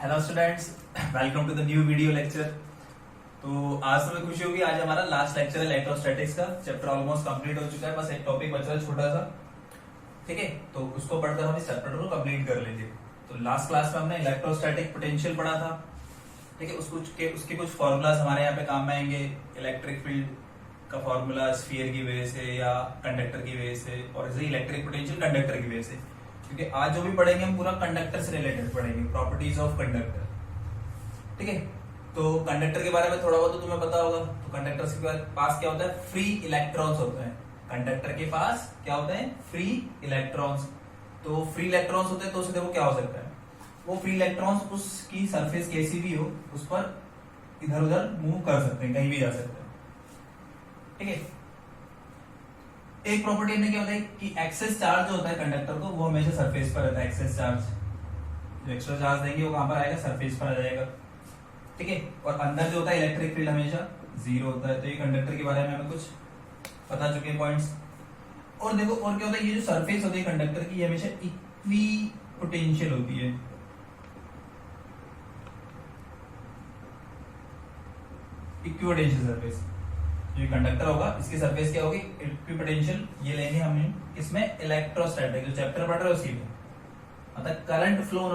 Hello students, welcome to the new video lecture. तो आज तुम्हें खुशी होगी, आज हमारा लास्ट लेक्चर है इलेक्ट्रोस्टैटिक्स का। चैप्टर ऑलमोस्ट कंप्लीट हो चुका है, बस एक टॉपिक बचा है छोटा सा। ठीक है, तो उसको पढ़कर हम इस चैप्टर को कंप्लीट कर लेंगे। तो लास्ट क्लास में हमने इलेक्ट्रोस्टैटिक पोटेंशियल पढ़ा था। ठीक है, उसके कुछ फॉर्मूलाज हमारे यहाँ पे काम में आएंगे। इलेक्ट्रिक फील्ड का फॉर्मूला स्फीयर की वजह से या कंडक्टर की वजह से, और ऐसे इलेक्ट्रिक पोटेंशियल कंडक्टर की वजह से। क्योंकि आज जो भी पढ़ेंगे हम पूरा कंडक्टर से रिलेटेड पढ़ेंगे, प्रॉपर्टीज ऑफ कंडक्टर। ठीक है, तो कंडक्टर के बारे में थोड़ा बहुत तो तुम्हें पता होगा। तो कंडक्टर के पास क्या होता है? फ्री इलेक्ट्रॉन्स होते हैं। कंडक्टर के पास क्या होते हैं? Free electrons. तो फ्री इलेक्ट्रॉन्स होते हैं तो उससे देखो क्या हो सकता है, वो फ्री इलेक्ट्रॉन्स उसकी सरफेस कैसी भी हो उस पर इधर उधर मूव कर सकते हैं, कहीं भी जा सकते हैं। ठीक है, एक प्रॉपर्टी हमने क्या बताई कि एक्सेस चार्ज जो होता है कंडक्टर को, वो हमेशा सरफेस पर रहता है। एक्सेस चार्ज, जो एक्स्ट्रा चार्ज देंगे वो कहां पर आएगा? सरफेस पर आ जाएगा। ठीक है, और अंदर जो होता है इलेक्ट्रिक फील्ड हमेशा जीरो होता है। तो ये कंडक्टर के बारे में हमें कुछ पता चुके हैं पॉइंट्स। और देखो और क्या होता है, ये जो सरफेस होती है कंडक्टर की, ये हमेशा इक्वी पोटेंशियल होती है। इक्विपोटेंशियल सरफेस, जो कंडक्टर होगा इसकी सरफेस क्या होगी? इक्विपोटेंशियल। ये लेंगे हम इसमें इलेक्ट्रोस्टैटिक जो चैप्टर पढ़ रहे हो उसी में। मतलब करंट फ्लो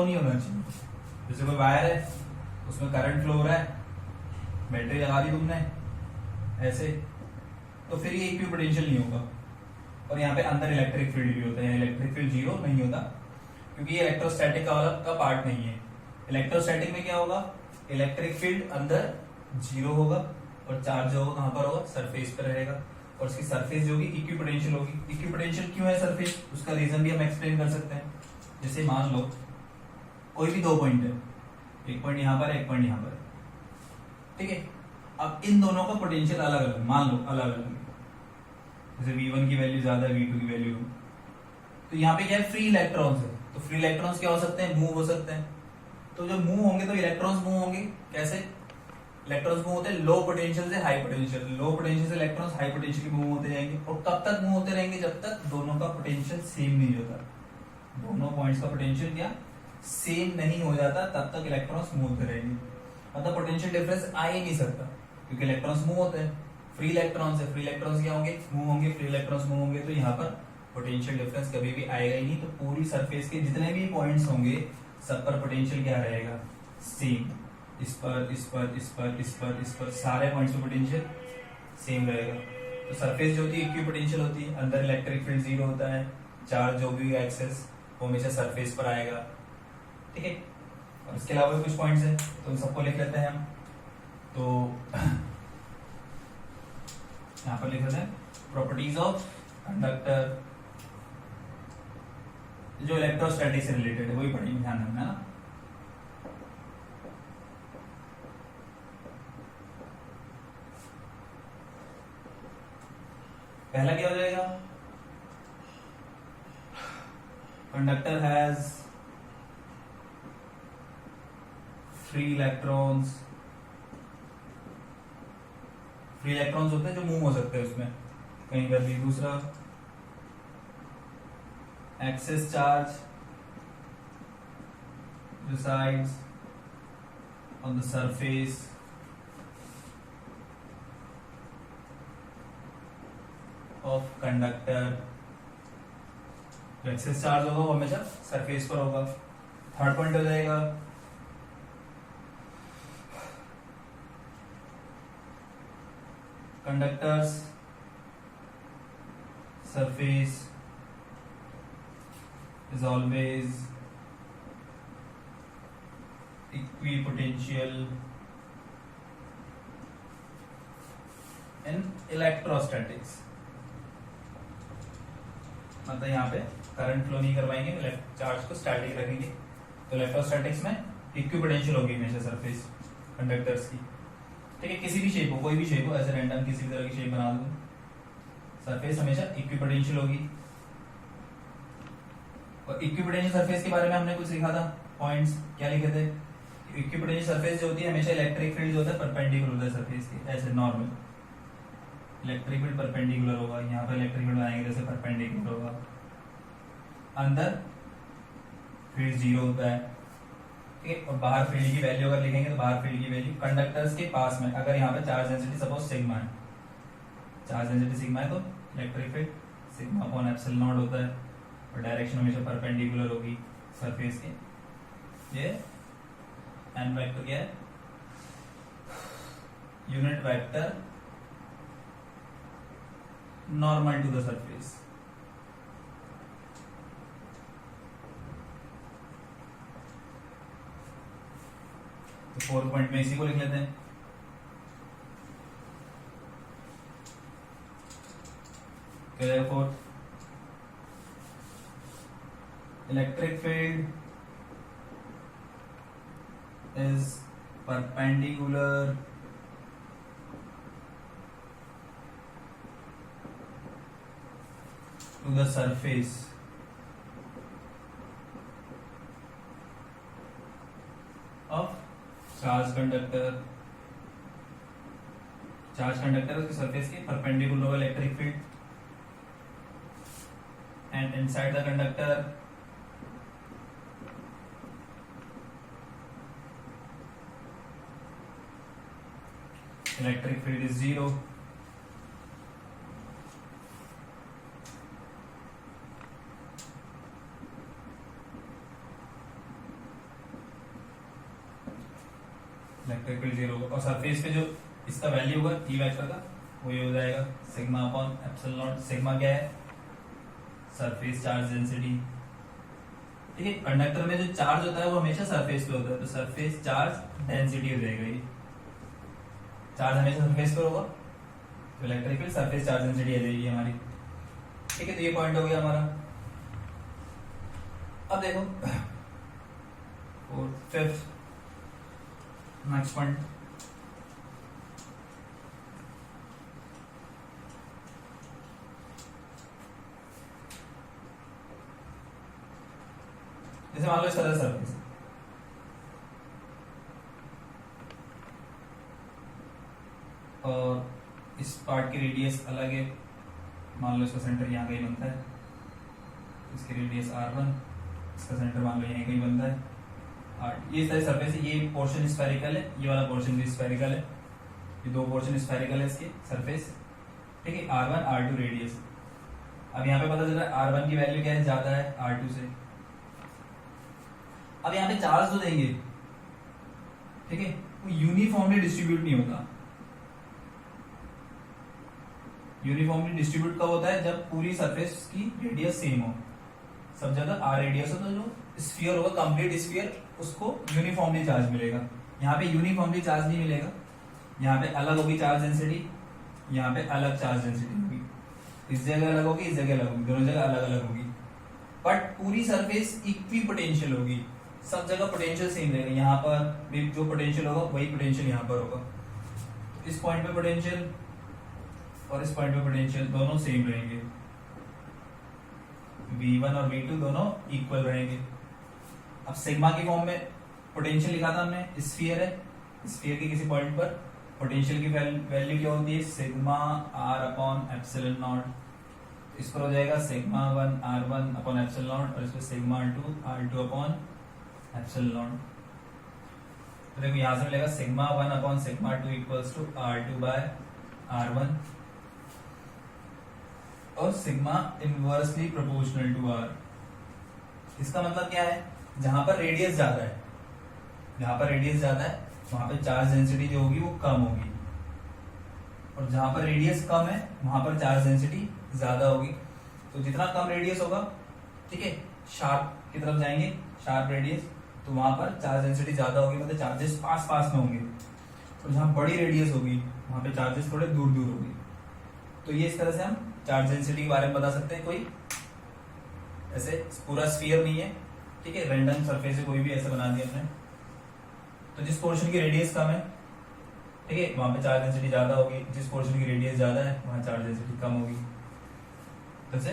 नहीं होना चाहिए। जैसे कोई वायर है, उसमें करंट फ्लो हो रहा है, बैटरी लगा दी तुमने ऐसे, तो फिर ये इक्विपोटेंशियल नहीं होगा। और यहाँ पे अंदर इलेक्ट्रिक फील्ड भी होता है, इलेक्ट्रिक फील्ड जीरो नहीं होता, क्योंकि ये इलेक्ट्रोस्टैटिक का पार्ट नहीं है। इलेक्ट्रोस्टैटिक में क्या होगा? इलेक्ट्रिक फील्ड अंदर जीरो होगा और चार्ज होगा कहां पर होगा? सरफेस पर रहेगा। और उसकी सरफेस जो होगी इक्विपोटेंशियल होगी। इक्विपोटेंशियल क्यों है सरफेस? उसका रीजन भी हम एक्सप्लेन कर सकते हैं। जैसे मान लो कोई भी दो पॉइंट है, एक पॉइंट यहां पर है, एक पॉइंट यहां पर है। ठीक है, अब इन दोनों का पोटेंशियल अलग अलग, मान लो अलग अलग, जैसे V1 की वैल्यू ज्यादा है, V2 की वैल्यू, तो यहाँ पे क्या है? फ्री इलेक्ट्रॉन्स है। तो फ्री इलेक्ट्रॉन्स क्या हो सकते हैं? मूव हो सकते हैं। तो जब मूव होंगे तो इलेक्ट्रॉन्स मूव होंगे कैसे? इलेक्ट्रॉन्स मूव होते हैं लो पोटेंशियल से हाई पोटेंशियल। लो पोटेंशियल से इलेक्ट्रॉन्स हाई पोटेंशियल की मूव होते जाएंगे। और कब तक मूव होते रहेंगे? जब तक दोनों का पोटेंशियल सेम नहीं होता। दोनों पॉइंट्स का पोटेंशियल क्या सेम नहीं हो जाता, तब तक इलेक्ट्रॉन्स मूव होते रहेंगे। मतलब पोटेंशियल डिफरेंस आ ही नहीं सकता, क्योंकि इलेक्ट्रॉन्स मूव होते हैं। फ्री इलेक्ट्रॉन्स है, फ्री इलेक्ट्रॉन्स क्या होंगे? मूव होंगे। फ्री इलेक्ट्रॉन्स मूव होंगे तो यहाँ पर पोटेंशियल डिफरेंस कभी भी आएगा ही नहीं। तो पूरी सरफेस के जितने भी पॉइंट्स होंगे सब पर पोटेंशियल क्या रहेगा? सेम। इस पर, इस पर, इस पर, इस पर, इस पर, सारे पॉइंट्स पे पोटेंशियल सेम रहेगा। तो सरफेस जो होती है इक्विपोटेंशियल होती है, अंदर इलेक्ट्रिक फील्ड जीरो होता है, चार्ज जो भी एक्सेस वो हमेशा सरफेस पर आएगा। ठीक है, और इसके अलावा भी कुछ पॉइंट्स हैं तो उन सबको लिख लेते हैं हम। तो यहां पर लिख लेते हैं प्रॉपर्टीज ऑफ कंडक्टर, जो इलेक्ट्रोस्टैटिक से रिलेटेड है वही पढ़ेंगे, ध्यान रखना ना। पहला क्या हो जाएगा? Conductor has free electrons. Free electrons होते हैं जो मूव हो सकते हैं उसमें कहीं पर भी। दूसरा, excess charge resides on the surface of conductor। जो एक्सेस चार्ज होगा वो हमेशा सरफेस पर होगा। थर्ड पॉइंट हो जाएगा conductors surface is always equipotential in electrostatics। मतलब यहाँ पे करंट फ्लो नहीं करवाएंगे, चार्ज को स्टैटिक रखेंगे। तो इलेक्ट्रोस्टैटिक्स में इक्विपोटेंशियल होगी हमेशा सरफेस कंडक्टर्स की। ठीक है, किसी भी शेप हो, कोई भी शेप हो, ऐसे रैंडम किसी भी तरह की शेप बना दो, सरफेस हमेशा इक्विपोटेंशियल होगी। और इक्विपोटेंशियल सरफेस के बारे में हमने कुछ लिखा था, पॉइंट्स क्या लिखे थे? इक्विपोटेंशियल सरफेस जो होती है हमेशा इलेक्ट्रिक फील्ड जो होता है परपेंडिकुलर होता है सरफेस के, ऐसे नॉर्मल इलेक्ट्रिक फील्ड परपेंडिकुलर होगा। यहाँ पर इलेक्ट्रिक फील्ड बनाएंगे जैसे परपेंडिकुलर होगा। अंदर फील्ड जीरो होता है, ठीक है। और बाहर फील्ड की वैल्यू अगर लिखेंगे तो बाहर फील्ड की वैल्यू कंडक्टर्स के पास में, अगर यहाँ पे चार्ज डेंसिटी सपोज सिग्मा है, चार्ज डेंसिटी सिग्मा है तो electric field sigma upon epsilon not होता है, और डायरेक्शन हमेशा परपेंडिकुलर होगी सरफेस के। ये एन वेक्टर क्या है, unit vector normal to the surface. तो 4 पॉइंट में इसी को लिख लेते हैं। क्या जाएगा 4, electric field is perpendicular to the surface of charge conductor। Charge conductor उसके सरफेस के परपेंडिकुलर होगा electric field, and inside the conductor electric field is zero. Electric field zero, और सरफेस पे जो इसका वैल्यू होगा ई वेक्टर का, वो ये हो जाएगा sigma upon epsilon not. Sigma क्या है, सरफेस चार्ज डेंसिटी। ठीक है, कंडक्टर में जो चार्ज होता है वो हमेशा सरफेस पे होता है, तो सरफेस चार्ज डेंसिटी हो जाएगा। ये चार्ज हमेशा सरफेस पर होगा, तो electric field surface charge density आ जाएगी हमारी। ठीक है, तो ये पॉइंट हो गया हमारा। अब देखो और फिफ्थ नेक्स्ट पॉइंट, जैसे मान लो इस तरह सरफेस, और इस पार्ट की रेडियस अलग है, मान लो इसका सेंटर यहाँ कहीं बनता है, इसकी रेडियस r1, इसका सेंटर मान लो यहीं कहीं बनता है r। ये सारी सरफेस है, ये पोर्शन स्फेरिकल है, ये वाला पोर्शन भी स्फेरिकल है, ये दो पोर्शन स्फेरिकल है इसके सरफेस। ठीक है, r1 r2 रेडियस। अब यहाँ पे पता चल रहा है r1 की वैल्यू क्या है, ज्यादा है r2 से। अब यहाँ पे चार्ज जो देंगे, ठीक है, वो यूनिफॉर्मली डिस्ट्रीब्यूट नहीं होता। यूनिफॉर्मली डिस्ट्रीब्यूट कब होता है, जब पूरी सरफेस की रेडियस सेम हो, सब जगह r रेडियस हो, तो जो स्फीयर होगा कंप्लीट स्फीयर, उसको यूनिफॉर्मली चार्ज मिलेगा। यहाँ पे यूनिफॉर्मली चार्ज नहीं मिलेगा, यहाँ पे अलग होगी चार्ज डेंसिटी, यहाँ पे अलग चार्ज डेंसिटी होगी, इस जगह अलग होगी, इस जगह अलग होगी, दोनों जगह अलग अलग होगी, बट पूरी सरफेस इक्वी पोटेंशियल होगी, सब जगह पोटेंशियल सेम रहेगा। यहाँ पर भी जो पोटेंशियल होगा वही पोटेंशियल यहाँ पर होगा। तो इस पॉइंट पे पोटेंशियल और इस पॉइंट पे पोटेंशियल दोनों सेम रहेंगे, V1 और V2 दोनों इक्वल रहेंगे। अब सिग्मा की फॉर्म में पोटेंशियल लिखा था हमने, स्फीयर है, स्फीयर के किसी पॉइंट पर पोटेंशियल की वैल्यू क्या होती है, sigma r upon epsilon not. इस पर हो जाएगा sigma 1 r1 upon epsilon not, और इस पर sigma 2 r2 upon epsilon not. तो देखो यहां से मिलेगा sigma 1 upon sigma 2 equals to r2 by r1, और sigma inversely proportional to r। इसका मतलब क्या है, जहां पर रेडियस ज्यादा है, जहां पर रेडियस ज्यादा है वहां पर चार्ज डेंसिटी जो होगी वो कम होगी, और जहां पर रेडियस कम है वहां पर चार्ज डेंसिटी ज्यादा होगी। तो जितना कम रेडियस होगा, ठीक है, शार्प की तरफ जाएंगे, शार्प रेडियस, तो वहां पर चार्ज डेंसिटी ज्यादा होगी, मतलब चार्जेस पास पास में होंगे, और जहां बड़ी रेडियस होगी वहां पे चार्जेस थोड़े दूर दूर होंगे। तो ये इस तरह से हम चार्ज डेंसिटी के बारे में बता सकते हैं। कोई ऐसे पूरा स्फीयर नहीं है, ठीक है, रैंडम सरफेस से कोई भी ऐसा बना दिया हमने, तो जिस पोर्शन की रेडियस कम है, ठीक है, वहां पे चार्ज डेंसिटी ज्यादा होगी, जिस पोर्शन की रेडियस ज्यादा है वहां चार्ज डेंसिटी कम होगी। जैसे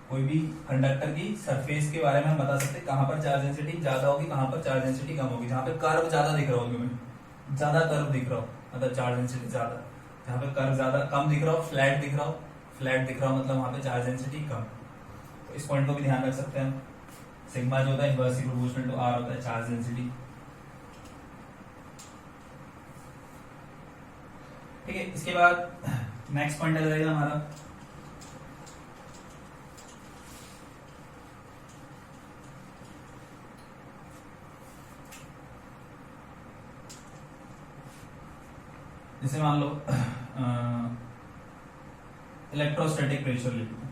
कोई भी कंडक्टर की सरफेस के बारे में हम बता सकते हैं कहां पर चार्ज डेंसिटी ज्यादा होगी, कहां पर चार्ज डेंसिटी कम होगी। जहां पे कर्व ज्यादा दिख रहा हो, तुम्हें ज्यादा कर्व दिख रहा हो मतलब चार्ज डेंसिटी ज्यादा, जहां पे कर्व ज्यादा कम दिख रहा हो, फ्लैट दिख रहा हो, फ्लैट दिख रहा हो मतलब वहां पे चार्ज डेंसिटी कम। तो इस पॉइंट को भी ध्यान रख सकते हैं हम। सिग्मा जो होता है इनवर्सली प्रोपोर्शनल टू r होता है चार्ज डेंसिटी, ठीक है, इसके बाद नेक्स्ट पॉइंट आ जाएगा हमारा जैसे मान लो इलेक्ट्रोस्टैटिक प्रेशर ले लो।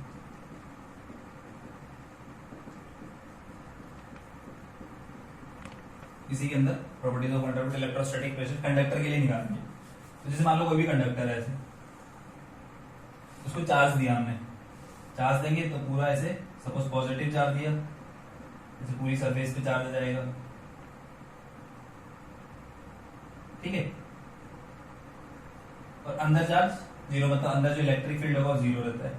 इसी के अंदर properties of conductor electrostatic pressure conductor के लिए निकालेंगे। तो जैसे मान लो कोई भी कंडक्टर है, ऐसे उसको चार्ज दिया हमने, चार्ज देंगे तो पूरा ऐसे सपोज पॉजिटिव चार्ज दिया, जैसे पूरी सरफेस पे चार्ज आ जाएगा, ठीक है। और अंदर चार्ज जीरो, मतलब अंदर जो इलेक्ट्रिक फील्ड होगा वो जीरो रहता है।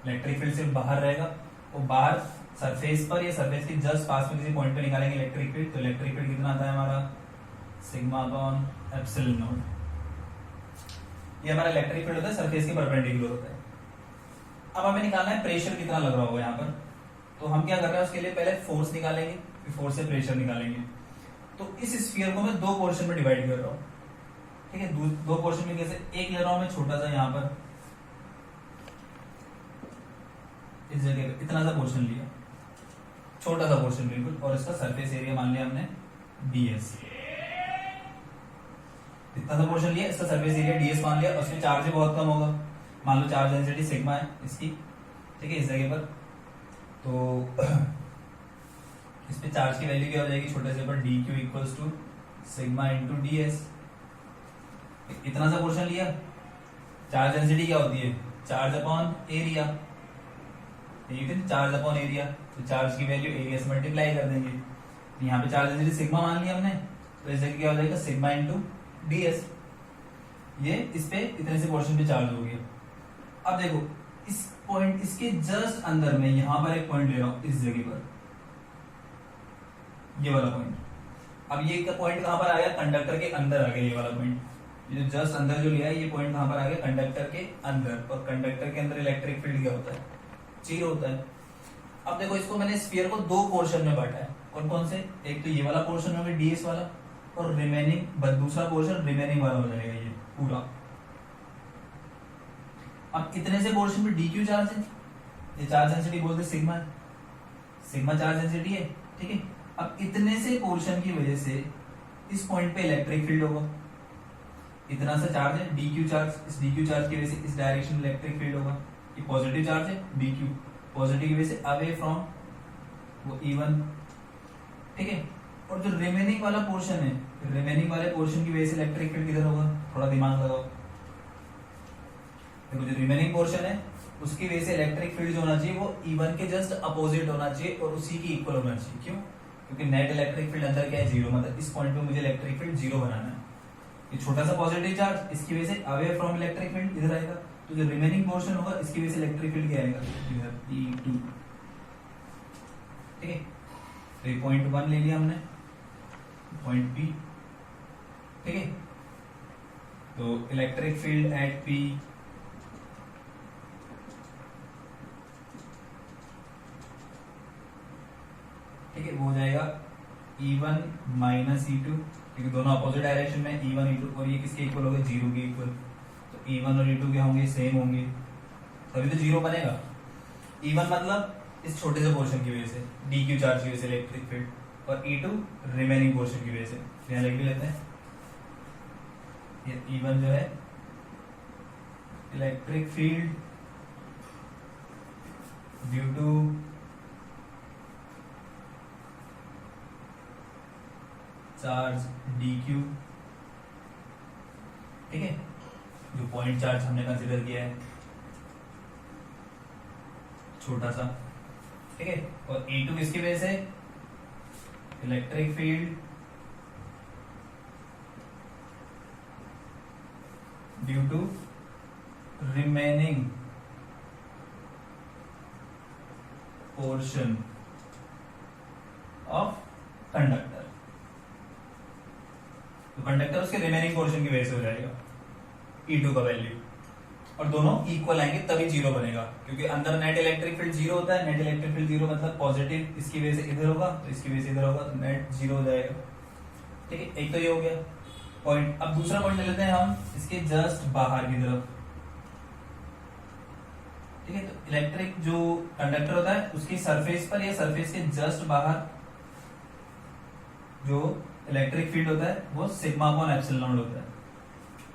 इलेक्ट्रिक फील्ड सिर्फ बाहर रहेगा, वो बाहर सरफेस पर या सरफेस के जस्ट पास में किसी पॉइंट पे निकालेंगे इलेक्ट्रिक फील्ड, तो इलेक्ट्रिक फील्ड कितना आता है हमारा सिग्मा अपॉन एप्सिलॉन नॉट। ये हमारा इलेक्ट्रिक फील्ड होता है, सरफेस के परपेंडिकुलर होता है। अब हमें निकालना है प्रेशर कितना लग रहा होगा यहाँ पर, तो हम क्या कर रहे हैं उसके लिए पहले फोर्स निकालेंगे, फिर फोर्स से प्रेशर निकालेंगे। तो इस स्फीयर को मैं दो पोर्शन में डिवाइड कर रहा हूँ, ठीक है। दो पोर्शन में कैसे, एक ले रहा हूं मैं छोटा सा यहाँ पर, इस जगह पे इतना सा पोर्शन लिया, छोटा सा पोर्शन बिल्कुल, और इसका सरफेस एरिया मान लिया हमने ds। इतना सा पोर्शन लिया, इसका सरफेस एरिया ds मान लिया, उसमें चार्ज बहुत कम होगा, मान लो चार्ज डेंसिटी सिग्मा है इसकी, ठीक है, इस जगह पर। तो इस पे चार्ज की वैल्यू क्या हो जाएगी, छोटे से पर dq equals to sigma into ds। इतना सा पोर्शन लिया, चार्ज डेंसिटी क्या होती है, चार्ज अपॉन एरिया, ठीक है, चार्ज अपॉन एरिया, तो चार्ज की वैल्यू एरिया से मल्टीप्लाई कर देंगे। यहाँ पे चार्ज डेंसिटी सिग्मा मान लिया हमने, तो इस जगह क्या हो जाएगा सिग्मा इंटू ds। ये इस पे इतने से पोर्शन पे चार्ज हो गया। अब देखो इस पॉइंट, इसके जस्ट अंदर में यहाँ पर एक पॉइंट ले रहा हूं, इस जगह पर ये वाला पॉइंट। अब ये पॉइंट कहां पर आ गया, कंडक्टर के अंदर आ गया ये वाला पॉइंट। ये जो जस्ट अंदर जो लिया है ये पॉइंट कहां पर आ गया, कंडक्टर के अंदर। और कंडक्टर के अंदर इलेक्ट्रिक फील्ड क्या होता है, जीरो होता है। अब देखो इसको मैंने स्फीयर को दो पोर्शन में बांटा है, कौन कौन से, एक तो ये वाला पोर्शन होगा ds वाला, और रिमेनिंग दूसरा पोर्शन रिमेनिंग वाला हो जाएगा ये पूरा। अब इतने से पोर्शन में dq चार्ज है, ये चार्ज डेंसिटी बोलते सिग्मा है, सिग्मा चार्ज डेंसिटी है, ठीक है। अब इतने से पोर्शन की वजह से इस पॉइंट पे इलेक्ट्रिक फील्ड होगा, इतना सा चार्ज है dq चार्ज, इस dq चार्ज की वजह से इस डायरेक्शन में इलेक्ट्रिक फील्ड होगा। ये पॉजिटिव चार्ज है dq, पॉजिटिव की वजह से अवे फ्रॉम वो E1, ठीक है। और जो रिमेनिंग वाला पोर्शन है, रिमेनिंग वाले पोर्शन की वजह से इलेक्ट्रिक फील्ड किधर होगा, थोड़ा दिमाग लगाओ। देखो जो रिमेनिंग पोर्शन है उसकी वजह से इलेक्ट्रिक फील्ड जो होना चाहिए वो E1 के जस्ट अपोजिट होना चाहिए और उसी की इक्वल होना चाहिए। क्यों, क्योंकि नेट इलेक्ट्रिक फील्ड अंदर क्या है, जीरो, मतलब इस पॉइंट पे मुझे इलेक्ट्रिक फील्ड जीरो बनाना है। ये छोटा सा पॉजिटिव चार्ज, इसकी वजह से अवे फ्रॉम इलेक्ट्रिक फील्ड इधर आएगा, तो जो रिमेनिंग पोर्शन होगा इसकी वजह से इलेक्ट्रिक फील्ड क्या आएगा इधर E2, ठीक है। तो ये पॉइंट 1 ले लिया हमने, पॉइंट P, ठीक है। तो इलेक्ट्रिक फील्ड एट P ठीक है, वो हो जाएगा E1 माइनस E2, क्योंकि दोनों अपोजिट डायरेक्शन में E1 E2, और ये किसके इक्वल हो गए, जीरो के इक्वल। तो E1 और E2 क्या होंगे, सेम होंगे, तभी तो जीरो बनेगा। E1 मतलब इस छोटे से पोर्शन की वजह से, dq चार्ज की वजह से इलेक्ट्रिक फील्ड, और E2 रिमेनिंग पोर्शन की वजह से। यहाँ लिख भी लेते हैं, ये E1 जो है electric field due to charge dq, ठीक है, जो पॉइंट चार्ज हमने कंसीडर किया है छोटा सा, ठीक है। और E2 किसकी वजह से, electric field due to remaining portion of conductor. तो कंडक्टर उसके रिमेनिंग पोर्शन की वजह से हो जाएगा E2 का वैल्यू, और दोनों इक्वल आएंगे तभी जीरो बनेगा, क्योंकि अंदर नेट इलेक्ट्रिक फील्ड जीरो होता है। नेट इलेक्ट्रिक फील्ड जीरो मतलब पॉजिटिव, इसकी वजह से इधर होगा तो इसकी वजह से इधर होगा, तो नेट जीरो हो जाएगा, ठीक है। एक तो ये हो गया। पॉइंट, अब दूसरा पॉइंट ले लेते हैं हम इसके जस्ट बाहर की तरफ, ठीक है। तो इलेक्ट्रिक जो कंडक्टर होता है उसकी सरफेस पर या सरफेस के जस्ट बाहर जो इलेक्ट्रिक फील्ड होता है वो सिग्मा अपॉन एप्सिलॉन नॉट होता है,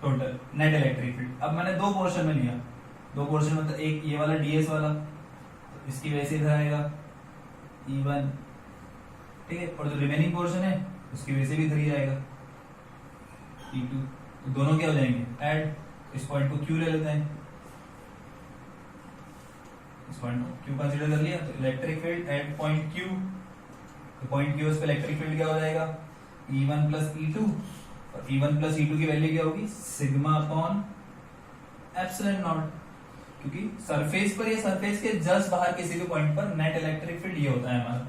टोटल नेट इलेक्ट्रिक फील्ड। अब मैंने दो पोर्शन में लिया, दो पोर्शन में, तो एक ये वाला डीएस वाला, तो इसकी वजह से इधर आएगा E1, ठीक है, और जो रिमेनिंग पोर्शन है उसकी वजह से भी इधर ही आएगा E2। तो दोनों क्या हो जाएंगे, ऐड। इस पॉइंट को Q ले लेते हैं, इस पॉइंट को Q कंसीडर कर लिया, तो electric field at point Q, तो पॉइंट Q पे इलेक्ट्रिक फील्ड क्या हो जाएगा, E1 प्लस E2, और E1 प्लस E2 की वैल्यू क्या होगी, सिग्मा अपॉन एप्सिलॉन नॉट, क्योंकि सरफेस पर या सरफेस के जस्ट बाहर किसी भी पॉइंट पर नेट इलेक्ट्रिक फील्ड ये होता है हमारा।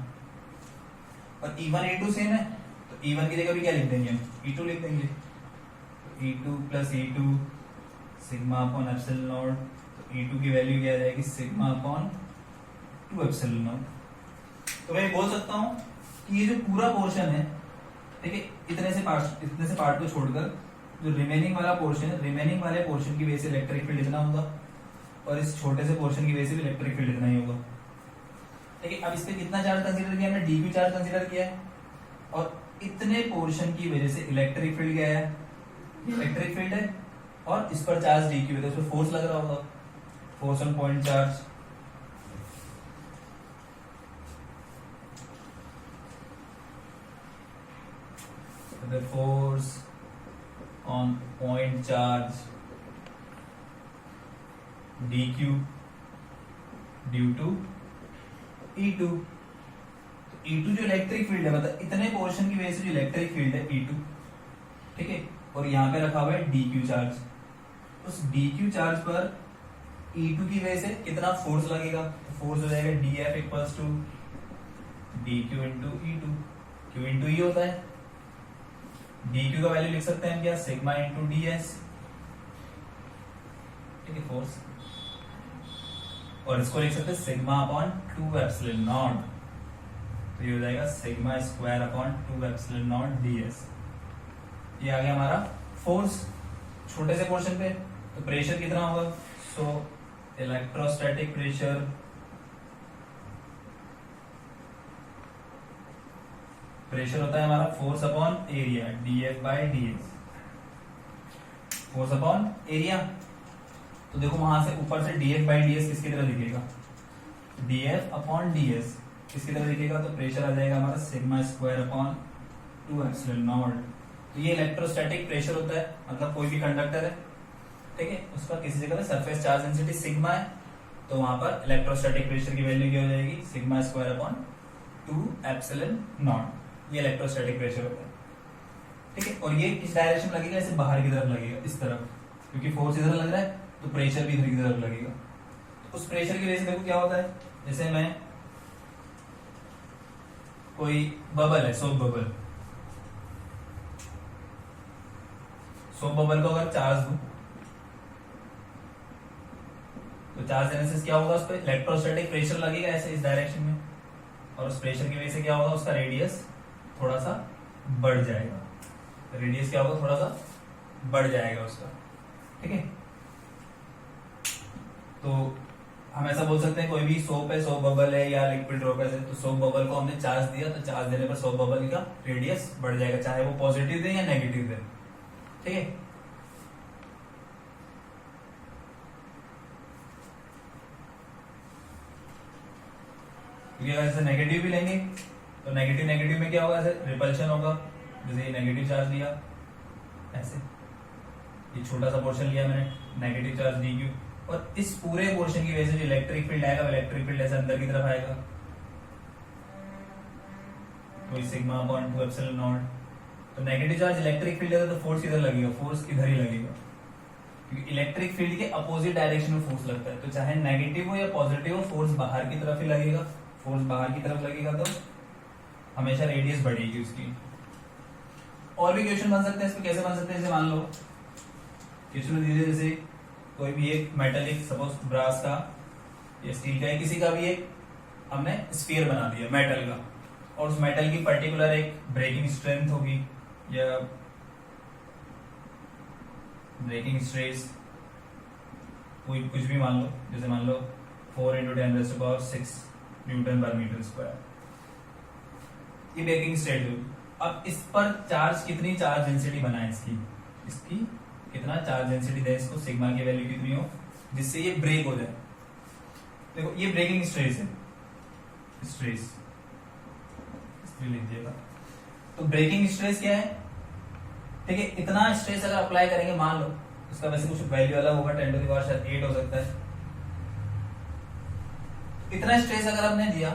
और E1 E2 सेम है, तो E1 की जगह भी क्या लिख देंगे हम, E2 लिख देंगे, तो E2 plus E2 sigma upon epsilon not, तो E2 की वैल्यू क्या आ जाएगी, सिग्मा अपॉन 2 एप्सिलॉन नॉट। तो मैं बोल सकता हूं कि ये जो पूरा पोर्शन है, ठीक है, इतने से पार्ट को छोड़कर जो रिमेनिंग वाला पोर्शन है, रिमेनिंग वाले पोर्शन की वजह से इलेक्ट्रिक फील्ड इतना होगा, और इस छोटे से पोर्शन की वजह से भी इलेक्ट्रिक फील्ड इतना ही होगा, ठीक है। अब इस पे कितना चार्ज कंसीडर किया हमने, dq चार्ज कंसीडर किया है, और इतने पोर्शन की वजह से इलेक्ट्रिक फील्ड क्या है, इलेक्ट्रिक फील्ड है, और इस पर चार्ज dq है, तो उस पर फोर्स लग रहा होगा, force on point charge. the force on point charge dq due to E2। तो E2 जो इलेक्ट्रिक फील्ड है, मतलब इतने पोर्शन की वजह से जो इलेक्ट्रिक फील्ड है E2, ठीक है, और यहाँ पे रखा हुआ है dq चार्ज, उस dq चार्ज पर E2 की वजह से कितना फोर्स लगेगा, तो फोर्स हो जाएगा dF equals to dq into E2, q into E होता है, dq का वैल्यू लिख सकते हैं हम क्या, सिग्मा इंटू ds, ठीक है, फोर्स, और इसको लिख सकते हैं सिग्मा अपॉन 2 एप्सिलॉन नॉट, तो ये हो जाएगा sigma square upon 2 epsilon not ds। ये आ गया हमारा फोर्स छोटे से पोर्शन पे। तो प्रेशर कितना होगा, सो इलेक्ट्रोस्टैटिक प्रेशर होता है हमारा force upon area, dF by ds, force upon area. तो देखो वहां से ऊपर से dF बाय ds किसकी तरह दिखेगा, dF अपॉन ds किसकी तरह दिखेगा, तो प्रेशर आ जाएगा हमारा sigma square upon 2 epsilon not. तो ये इलेक्ट्रोस्टैटिक प्रेशर होता है, मतलब कोई भी कंडक्टर है, ठीक है, उसका किसी जगह सरफेस चार्ज डेंसिटी सिग्मा है, तो वहां पर इलेक्ट्रोस्टैटिक प्रेशर की वैल्यू क्या हो जाएगी, sigma square upon 2 epsilon not. ये इलेक्ट्रोस्टैटिक प्रेशर होता है, ठीक है, और ये किस डायरेक्शन में लगेगा, ऐसे बाहर की तरफ लगेगा, इस तरफ, क्योंकि फोर्स इधर लग रहा है तो प्रेशर भी इधर की तरफ लगेगा। तो उस प्रेशर की वजह से देखो क्या होता है, जैसे मैं कोई बबल है, सोप बबल को अगर चार्ज दूं, तो चार्ज देने से क्या होगा, उस पर इलेक्ट्रोस्टैटिक प्रेशर लगेगा ऐसे इस डायरेक्शन में, और उस प्रेशर की वजह से क्या होगा, उसका रेडियस थोड़ा सा बढ़ जाएगा, रेडियस क्या होगा, थोड़ा सा बढ़ जाएगा उसका, ठीक है। तो हम ऐसा बोल सकते हैं कोई भी सोप है, सोप बबल है या लिक्विड ड्रॉपर है, तो सोप बबल को हमने चार्ज दिया, तो चार्ज देने पर सोप बबल का रेडियस बढ़ जाएगा, चाहे वो पॉजिटिव दे या नेगेटिव दे, ठीक है। क्योंकि अगर ऐसे नेगेटिव भी लेंगे तो नेगेटिव में क्या होगा, ऐसे रिपल्शन होगा, जैसे ये नेगेटिव चार्ज लिया, ऐसे ये छोटा सा पोर्शन लिया मैंने, नेगेटिव चार्ज dq, और इस पूरे पोर्शन की वजह से जो इलेक्ट्रिक फील्ड आएगा, इलेक्ट्रिक फील्ड ऐसे अंदर की तरफ आएगा, तो सिग्मा अपॉन 2 एप्सिलॉन नॉट। तो नेगेटिव चार्ज इलेक्ट्रिक फील्ड है तो फोर्स इधर लगेगा, फोर्स इधर ही लगेगा, क्योंकि इलेक्ट्रिक फील्ड के अपोजिट डायरेक्शन में फोर्स लगता है, तो चाहे नेगेटिव हो या पॉजिटिव हो, फोर्स बाहर की तरफ ही लगेगा, फोर्स बाहर की तरफ लगेगा तो हमेशा रेडियस बढ़ेगी उसकी। और भी क्वेश्चन बन सकते हैं, इसमें कैसे बन सकते हैं, जैसे मान लो क्वेश्चन में दीजिए, जैसे कोई भी एक मेटलिक, सपोज ब्रास का या स्टील का, किसी का भी एक हमने स्फीयर बना दिया मेटल का, और उस मेटल की पर्टिकुलर एक ब्रेकिंग स्ट्रेंथ होगी या ब्रेकिंग स्ट्रेस कोई कुछ भी मान लो, जैसे मान लो 4 × 10⁶ न्यूटन पर मीटर स्क्वायर, ये ब्रेकिंग स्ट्रेस होगी। अब इस पर चार्ज कितनी चार्ज डेंसिटी बनाए इसकी कितना चार्ज डेंसिटी दे इसको, सिग्मा की वैल्यू कितनी हो जिससे ये ब्रेक हो जाए। देखो ये ब्रेकिंग स्ट्रेस है, स्ट्रेस लिख दिएगा। तो ब्रेकिंग स्ट्रेस क्या है, ठीक है, इतना स्ट्रेस अगर अप्लाई करेंगे, मान लो इसका वैसे कुछ वैल्यू अलग होगा, 10⁸ हो सकता है। इतना स्ट्रेस अगर आपने दिया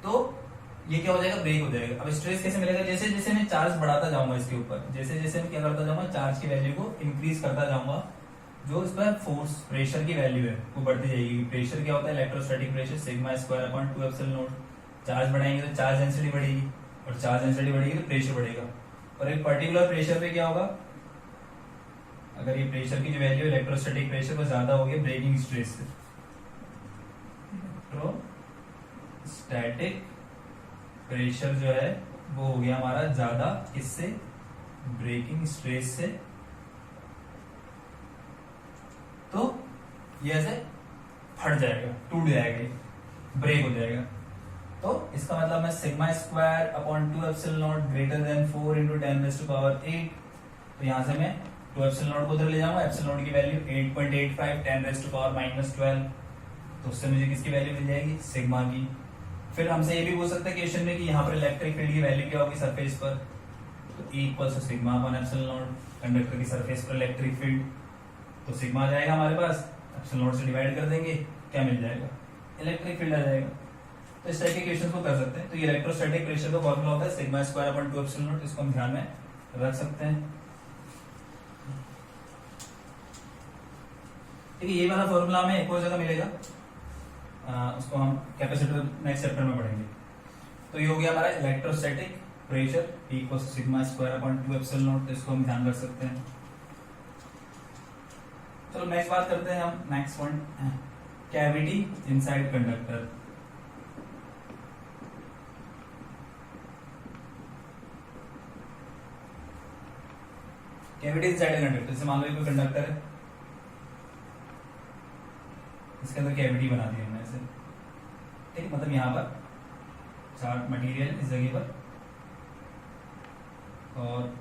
तो ये क्या हो जाएगा, ब्रेक हो जाएगा। अब स्ट्रेस कैसे मिलेगा, जैसे जैसे मैं चार्ज बढ़ाता जाऊंगा इसके ऊपर, जैसे जैसे मैं क्या करता जाऊंगा, चार्ज की वैल्यू को इंक्रीज करता जाऊंगा, जो इस पर फोर्स प्रेशर की वैल्यू है वो बढ़ती जाएगी। प्रेशर क्या होता है, इलेक्ट्रोस्टैटिक प्रेशर σ²/2ε0। चार्ज बढ़ाएंगे तो चार्ज डेंसिटी बढ़ेगी, और चार्ज डेंसिटी बढ़ेगी तो प्रेशर बढ़ेगा। और एक पर्टिकुलर प्रेशर पे क्या होगा, अगर ये प्रेशर की जो वैल्यू इलेक्ट्रोस्टैटिक प्रेशर पर ज्यादा होगी ब्रेकिंग स्ट्रेस से, इलेक्ट्रोस्टैटिक प्रेशर जो है वो हो गया हमारा ज्यादा, किससे, ब्रेकिंग स्ट्रेस से। तो ये ऐसे फट जाएगा, टूट जाएगा, ये ब्रेक हो जाएगा। तो इसका मतलब मैं σ²/2ε0 ग्रेटर देन 4 × 10⁸ तो यहां से मैं 2ε0 को उधर ले जाऊंगा, ε0 की वैल्यू 8.85 10⁻⁻12। तो उससे मुझे किसकी वैल्यू मिल जाएगी, सिग्मा की। फिर हमसे ये भी पूछ सकते हैं क्वेश्चन में कि यहाँ पर इलेक्ट्रिक फील्ड की वैल्यू क्या होगी सरफेस पर, तो E=σ/ε0, कंडक्टर की सरफेस पर इलेक्ट्रिक फील्ड, तो सिग्मा आ जाएगा हमारे पास, ε0 से डिवाइड कर देंगे, क्या मिल जाएगा, इलेक्ट्रिक फील्ड आ जाएगा। तो इस तरह के क्वेश्चन को कर सकते हैं। तो ये इलेक्ट्रोस्टैटिक प्रेशर का फॉर्मूला होता है σ²/2ε0, इसको हम ध्यान में रख सकते हैं। ठीक है, ये वाला फॉर्मूला हमें एक और जगह मिलेगा, उसको हम कैपेसिटर नेक्स्ट चैप्टर में पढ़ेंगे। तो ये हो गया हमारा इलेक्ट्रोस्टैटिक प्रेशर E=σ²/2ε0, तो इसको हम ध्यान रख सकते हैं। चलो नेक्स्ट बात करते हैं हम, next one, cavity inside conductor. Cavity inside conductor, जैसे मान लो कोई कंडक्टर है, इसके अंदर कैविटी बना दी हमने ऐसे, ठीक, मतलब यहाँ पर चार्ज मटेरियल इस जगह पर, और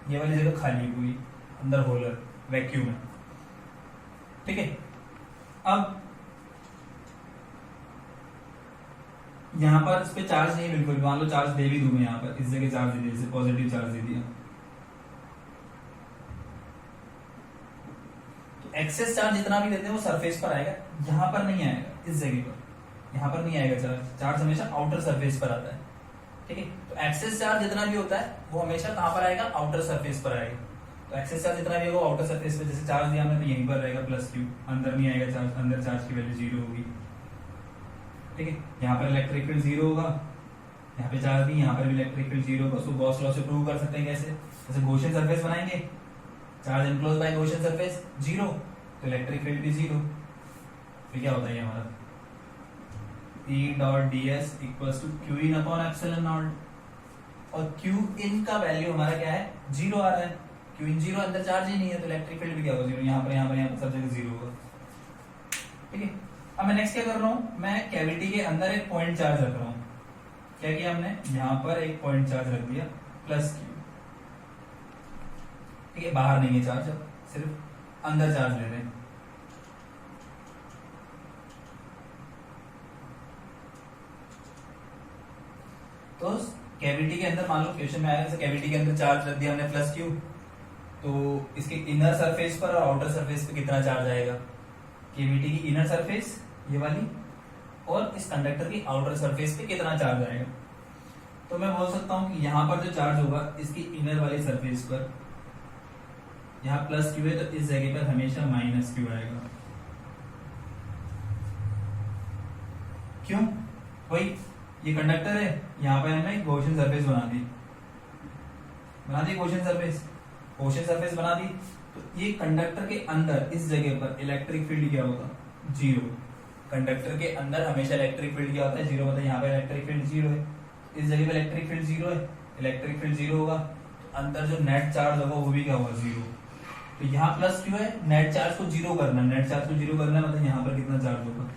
ये वाली जगह खाली है पूरी, अंदर होलर वैक्यूम है, ठीक है। अब यहाँ पर इस पे चार्ज नहीं, बिल्कुल मान लो चार्ज दे भी दूं मैं, यहाँ पर इस जगह चार्ज दे दिया, जैसे पॉजिटिव चार्ज दे दिया, एक्सेस चार्ज जितना भी देते हैं वो सरफेस पर आएगा, यहाँ पर नहीं आएगा, इस जगह पर यहाँ पर नहीं आएगा चार्ज। चार्ज हमेशा आउटर सरफेस पर आता है, ठीक है। तो एक्सेस चार्ज जितना भी होता है वो हमेशा कहाँ पर आएगा, आउटर सरफेस पर आएगा। तो एक्सेस चार्ज जितना भी होगा आउटर सरफेस पर, जैसे चार्ज दिया हमने तो यहीं पर रहेगा +Q, अंदर नहीं आएगा चार्ज, अंदर चार्ज की वैल्यू 0 होगी, ठीक है। यहाँ पर इलेक्ट्रिक फील्ड 0 होगा, यहाँ पे चार्ज नहीं, यहाँ पर भी इलेक्ट्रिक फील्ड 0 होगा। उसको गॉस लॉ से प्रूव कर सकते हैं कैसे, जैसे गॉसियन सरफेस बनाएंगे, charge enclose by Gaussian surface 0, तो इलेक्ट्रिक फील्ड भी 0। तो क्या होता है हमारा E.ds = Qin/ε0, और Qin का वैल्यू हमारा क्या है, 0 आ रहा है, Qin 0, अंदर चार्ज ही नहीं है, तो इलेक्ट्रिक फील्ड भी क्या होगा, 0, यहाँ पर यहाँ पर यहाँ पर सब जगह 0 होगा, ठीक है। अब मैं नेक्स्ट क्या कर रहा हूँ, मैं कैविटी के अंदर एक पॉइंट चार्ज रख रहा हूँ। क्या किया हमने, यहाँ पर एक पॉइंट चार्ज रख दिया +Q, ठीक है। बाहर नहीं है चार्ज, सिर्फ अंदर चार्ज ले रहे हैं। तो कैविटी के अंदर मान लो क्वेश्चन में आया, जैसे कैविटी के अंदर चार्ज रख दिया हमने +Q, तो इसके इनर सरफेस पर और आउटर सरफेस पे कितना चार्ज आएगा, कैविटी की इनर सरफेस ये वाली और इस कंडक्टर की आउटर सरफेस पे कितना चार्ज आएगा। तो मैं बोल सकता हूं कि यहां पर जो चार्ज होगा इसकी इनर वाली सरफेस पर, यहाँ +Q है तो इस जगह पर हमेशा -Q आएगा। क्यों, वही ये कंडक्टर है, यहाँ पर हमने गॉसियन सरफेस बना दी गॉसियन सरफेस बना दी, तो ये कंडक्टर के अंदर इस जगह पर इलेक्ट्रिक फील्ड क्या होगा, 0। कंडक्टर के अंदर हमेशा इलेक्ट्रिक फील्ड क्या होता है, 0, मतलब यहाँ पे इलेक्ट्रिक फील्ड 0 है, इस जगह पे इलेक्ट्रिक फील्ड 0 है, इलेक्ट्रिक फील्ड 0 होगा, अंदर जो नेट चार्ज होगा वो भी क्या होगा, जीरो। तो यहाँ प्लस क्यू है, नेट चार्ज को जीरो करना है, नेट चार्ज को जीरो करना है, मतलब यहाँ पर कितना चार्ज होगा,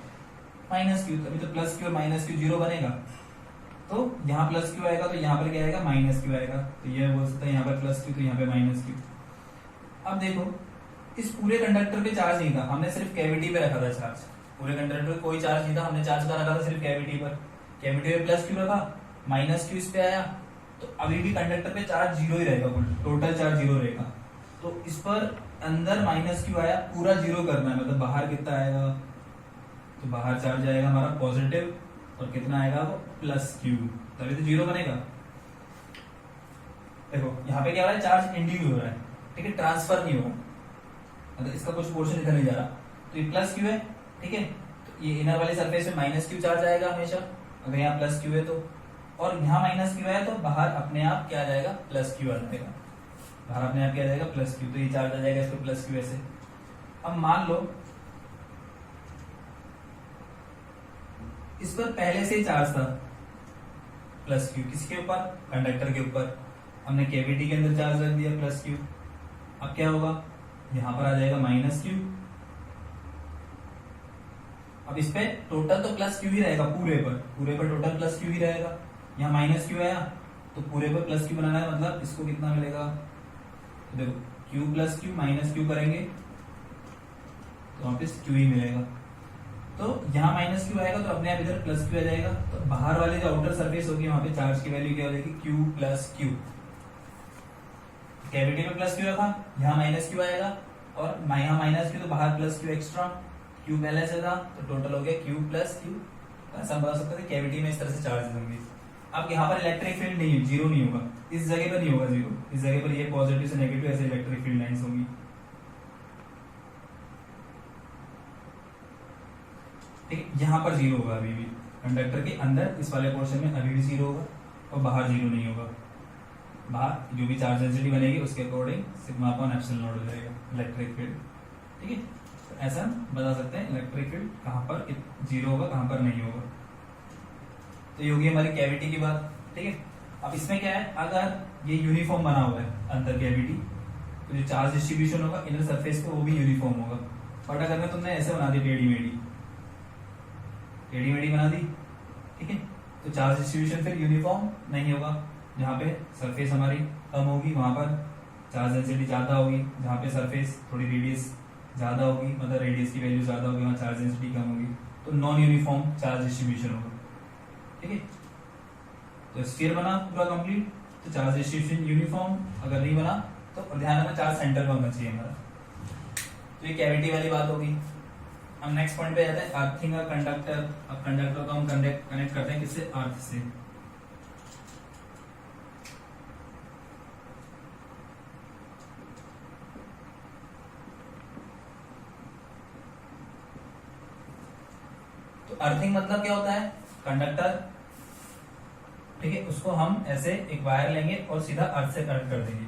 माइनस क्यू। अभी तो प्लस क्यू है, माइनस क्यू जीरो बनेगा, तो यहाँ प्लस क्यू आएगा, तो यहाँ पर क्या आएगा, माइनस क्यू आएगा। तो ये बोल सकते हैं यहाँ पर प्लस क्यू, तो यहाँ पे माइनस क्यू। अब देखो इस पूरे कंडक्टर पे चार्ज नहीं था, हमने सिर्फ कैविटी पे रखा था चार्ज। पूरे कंडक्टर पे कोई चार्ज नहीं था, हमने चार्ज कहाँ रखा था, सिर्फ कैविटी पर। कैविटी पे प्लस क्यू रखा, माइनस क्यू इस पे आया, तो अभी भी कंडक्टर पे चार्ज जीरो ही रहेगा, टोटल चार्ज जीरो रहेगा। तो इस पर अंदर माइनस क्यू आया, पूरा जीरो करना है, मतलब बाहर कितना आएगा, तो बाहर चार्ज आएगा हमारा पॉजिटिव, और कितना आएगा वो प्लस क्यू, तभी तो जीरो बनेगा। देखो यहाँ पे क्या हो रहा है, चार्ज इंड्यूस हो रहा है, ठीक है, ट्रांसफर नहीं हो रहा, मतलब इसका कुछ पोर्शन इधर नहीं जा रहा। तो ये प्लस क्यू है, ठीक है, तो ये इनर वाले सरफेस में माइनस क्यू चार्ज आएगा हमेशा, अगर यहाँ प्लस क्यू है तो, और यहाँ माइनस क्यू है तो बाहर अपने आप क्या आ जाएगा, प्लस क्यू आ जाएगा, बाहर अपने आप क्या आ जाएगा, प्लस क्यू। तो ये चार्ज आ जाएगा इस पे प्लस क्यू ऐसे। अब मान लो इस पर पहले से ही चार्ज था प्लस क्यू, किसके ऊपर, कंडक्टर के ऊपर। हमने कैविटी के अंदर चार्ज रख दिया प्लस क्यू, अब क्या होगा, यहां पर आ जाएगा माइनस क्यू। अब इस पे टोटल तो प्लस क्यू ही रहेगा, पूरे पर टोटल प्लस क्यू ही रहेगा। यहाँ माइनस क्यू आया तो पूरे पर प्लस क्यू बनाना है, मतलब इसको कितना मिलेगा, तो देखो Q plus Q minus Q करेंगे तो वापस क्यू ही मिलेगा। तो यहाँ माइनस क्यू आएगा तो अपने आप इधर प्लस क्यू आ जाएगा, तो बाहर वाले जो आउटर सरफेस होगी वहां पे चार्ज की वैल्यू क्या हो जाएगी, क्यू प्लस क्यू। कैविटी में प्लस क्यू रखा, यहाँ माइनस क्यू आएगा, और यहाँ माइनस क्यू तो बाहर प्लस क्यू एक्स्ट्रा, क्यू पहले से था तो टोटल हो गया क्यू प्लस क्यू। ऐसा हम बता सकते थे कैविटी में इस तरह से चार्ज होंगे। अब यहाँ पर इलेक्ट्रिक फील्ड नहीं है, जीरो नहीं होगा, इस जगह पर नहीं होगा जीरो, इस जगह पर ये पॉजिटिव से नेगेटिव ऐसे इलेक्ट्रिक फील्ड लाइंस होंगी, ठीक है। यहाँ पर जीरो होगा अभी भी, कंडक्टर के अंदर इस वाले पोर्शन में अभी भी जीरो होगा, और बाहर जीरो नहीं होगा। बाहर जो भी चार्ज डेंसिटी बनेगी उसके according sigma upon epsilon not हो जाएगा इलेक्ट्रिक फील्ड, ठीक है। तो ऐसा बता सकते हैं इलेक्ट्रिक फील्ड कहाँ पर जीरो होगा, कहाँ पर नहीं होगा। तो ये होगी हमारी कैविटी की बात, ठीक है। अब इसमें क्या है, अगर ये यूनिफॉर्म बना हुआ है अंदर कैविटी, तो जो चार्ज डिस्ट्रीब्यूशन होगा इनर सरफेस पे वो भी यूनिफॉर्म होगा। बट अगर मैं तुमने ऐसे बना दी टेढ़ी मेढ़ी बना दी, ठीक है, तो चार्ज डिस्ट्रीब्यूशन फिर यूनिफॉर्म नहीं होगा। जहाँ पे सरफेस हमारी कम होगी वहां पर चार्ज डेंसिटी ज्यादा होगी, जहाँ पे सरफेस थोड़ी रेडियस ज्यादा होगी, मतलब रेडियस की वैल्यू ज्यादा होगी, वहाँ चार्ज डेंसिटी कम होगी, तो नॉन यूनिफॉर्म चार्ज डिस्ट्रीब्यूशन होगा, ठीक है। तो स्फीयर बना पूरा कंप्लीट, तो चार्ज डिस्ट्रीब्यूशन यूनिफॉर्म, अगर नहीं बना तो ध्यान रखना चार्ज सेंटर में होना चाहिए हमारा। तो ये कैविटी वाली बात होगी। हम नेक्स्ट पॉइंट पे जाते हैं, अर्थिंग का कंडक्टर। अब कंडक्टर को हम कनेक्ट करते हैं किससे, अर्थ से। तो अर्थिंग मतलब क्या होता है, कंडक्टर, ठीक है, उसको हम ऐसे एक वायर लेंगे और सीधा अर्थ से कनेक्ट कर देंगे।